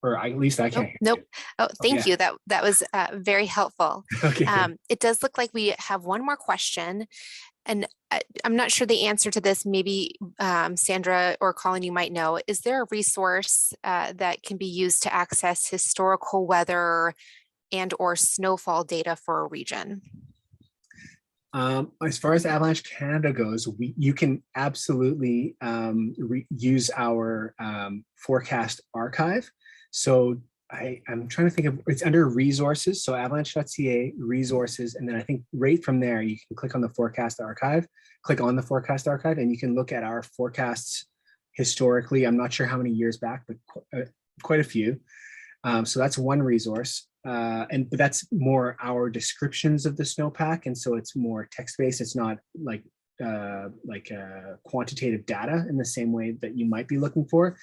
or at least I can't hear nope. you. Oh, thank Yeah. you. That was very helpful. Okay. It does look like we have one more question, and I'm not sure the answer to this. Maybe Sandra or Colin, you might know. Is there a resource that can be used to access historical weather and or snowfall data for a region? As far as Avalanche Canada goes, you can absolutely use our forecast archive. So I'm trying to think of, it's under resources. So avalanche.ca resources. And then I think right from there, you can click on the forecast archive, and you can look at our forecasts historically. I'm not sure how many years back, but quite a few. So that's one resource. But that's more our descriptions of the snowpack, and so it's more text-based. It's not like quantitative data in the same way that you might be looking for.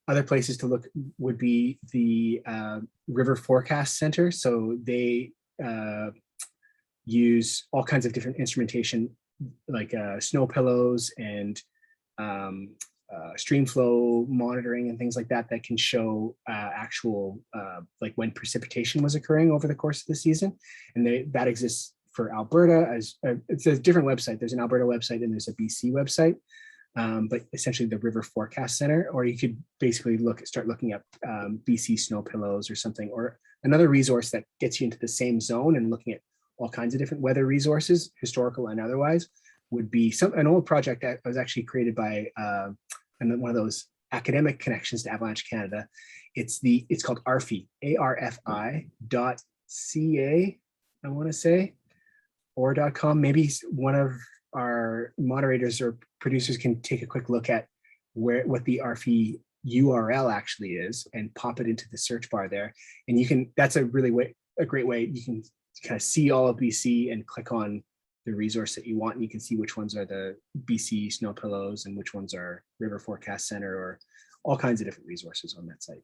Other places to look would be the River Forecast Center. So they use all kinds of different instrumentation, like snow pillows and stream flow monitoring and things like that can show actual like when precipitation was occurring over the course of the season. And that exists for Alberta as it's a different website. There's an Alberta website and there's a BC website, but essentially the River Forecast Center, or you could basically start looking up BC snow pillows or something, or another resource that gets you into the same zone and looking at all kinds of different weather resources, historical and otherwise, would be an old project that was actually created by one of those academic connections to Avalanche Canada. It's called ARFI, ARFI.ca, I want to say, or .com. Maybe one of our moderators or producers can take a quick look at what the ARFI URL actually is and pop it into the search bar there. And that's a great way. You can kind of see all of BC and click on the resource that you want, and you can see which ones are the BC snow pillows and which ones are River Forecast Center, or all kinds of different resources on that site.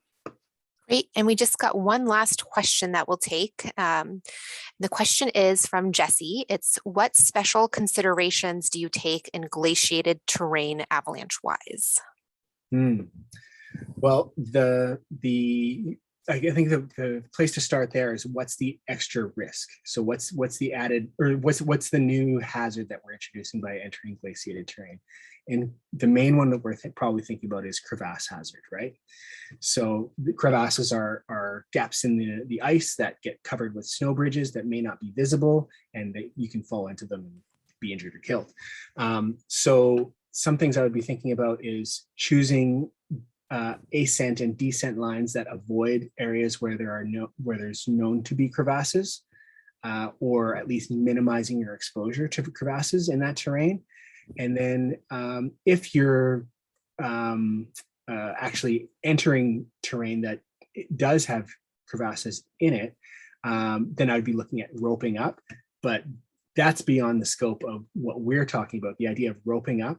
Great. And we just got one last question that we'll take. The question is from Jesse. It's, what special considerations do you take in glaciated terrain avalanche wise? Well, I think the place to start there is, what's the extra risk? So what's the added, or what's the new hazard that we're introducing by entering glaciated terrain? And the main one that we're probably thinking about is crevasse hazard, right? So the crevasses are gaps in the ice that get covered with snow bridges that may not be visible, and that you can fall into them and be injured or killed. So some things I would be thinking about is choosing ascent and descent lines that avoid areas where there's known to be crevasses. or at least minimizing your exposure to crevasses in that terrain. And then if you're actually entering terrain that does have crevasses in it, then I'd be looking at roping up, but that's beyond the scope of what we're talking about, the idea of roping up.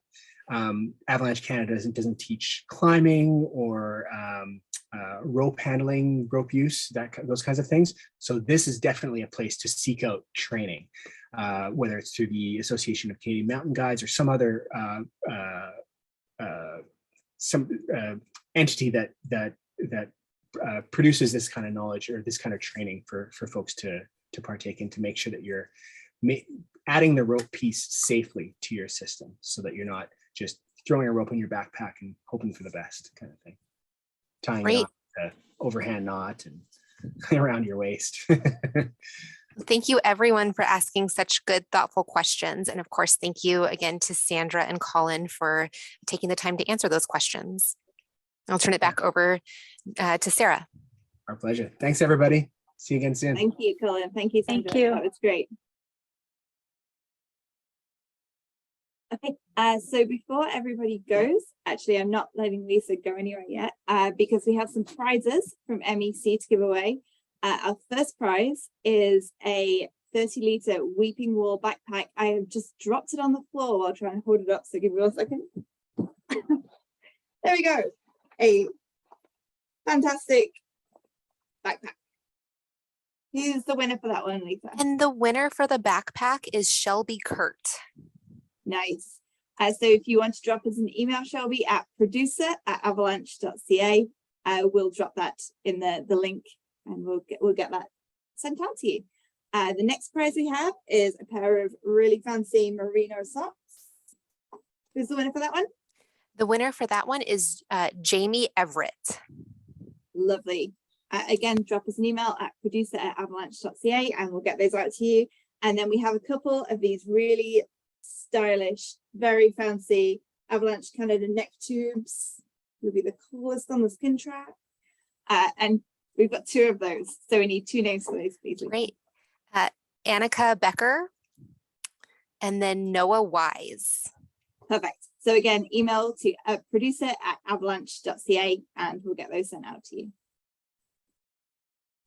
Avalanche Canada doesn't teach climbing or rope handling, rope use, those kinds of things. So this is definitely a place to seek out training, whether it's through the Association of Canadian Mountain Guides or some other entity that produces this kind of knowledge or this kind of training for folks to partake in, to make sure that you're adding the rope piece safely to your system, so that you're not just throwing a rope in your backpack and hoping for the best kind of thing. Tying it on overhand knot and around your waist. Thank you everyone for asking such good, thoughtful questions. And of course, thank you again to Sandra and Colin for taking the time to answer those questions. I'll turn it back over to Sarah. Our pleasure. Thanks, everybody. See you again soon. Thank you, Colin. Thank you, Sandra. Thank you. That was great. Okay, so before everybody goes, actually, I'm not letting Lisa go anywhere yet because we have some prizes from MEC to give away. Our first prize is a 30-litre Weeping Wall backpack. I have just dropped it on the floor while trying to hold it up, so give me 1 second. There we go. A fantastic backpack. Who's the winner for that one, Lisa? And the winner for the backpack is Shelby Kurt. Nice. So if you want to drop us an email, Shelby, at producer@avalanche.ca, we'll drop that in the link, and we'll get that sent out to you. The next prize we have is a pair of really fancy merino socks. Who's the winner for that one? The winner for that one is Jamie Everett. Lovely. Again, drop us an email at producer@avalanche.ca, and we'll get those out to you. And then we have a couple of these really stylish, very fancy Avalanche Canada neck tubes. Will be the coolest on the skin track. And we've got 2 of those. So we need 2 names for those, please. Great. Annika Becker and then Noah Wise. Perfect. So again, email to producer@avalanche.ca, and we'll get those sent out to you.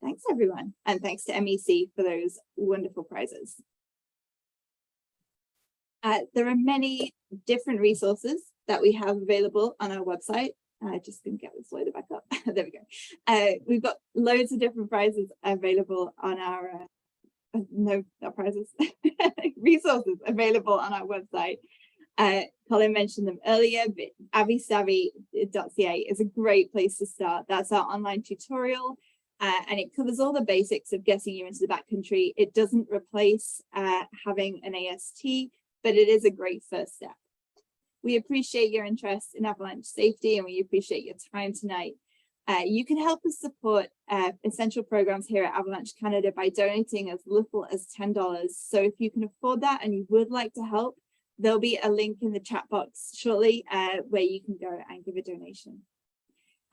Thanks, everyone. And thanks to MEC for those wonderful prizes. There are many different resources that we have available on our website. Just going to get this loaded back up. There we go. We've got loads of different prizes available on our, no, not prizes, resources available on our website. Colin mentioned them earlier, but avisavvy.ca is a great place to start. That's our online tutorial, and it covers all the basics of getting you into the backcountry. It doesn't replace having an AST, but it is a great first step. We appreciate your interest in avalanche safety, and we appreciate your time tonight. You can help us support essential programs here at Avalanche Canada by donating as little as $10. So if you can afford that and you would like to help, there'll be a link in the chat box shortly where you can go and give a donation.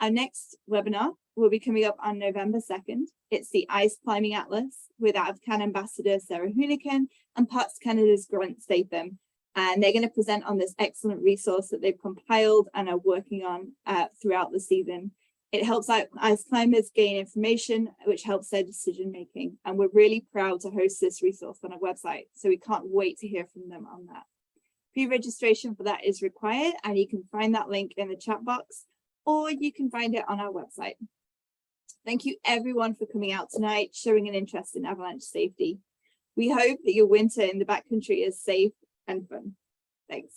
Our next webinar will be coming up on November 2nd. It's the Ice Climbing Atlas with AvCan Ambassador Sarah Hoonican and Parks Canada's Grant Statham. And they're going to present on this excellent resource that they've compiled and are working on throughout the season. It helps out ice climbers gain information, which helps their decision making. And we're really proud to host this resource on our website. So we can't wait to hear from them on that. Pre-registration for that is required, and you can find that link in the chat box, or you can find it on our website. Thank you everyone for coming out tonight, showing an interest in avalanche safety. We hope that your winter in the backcountry is safe and fun. Thanks.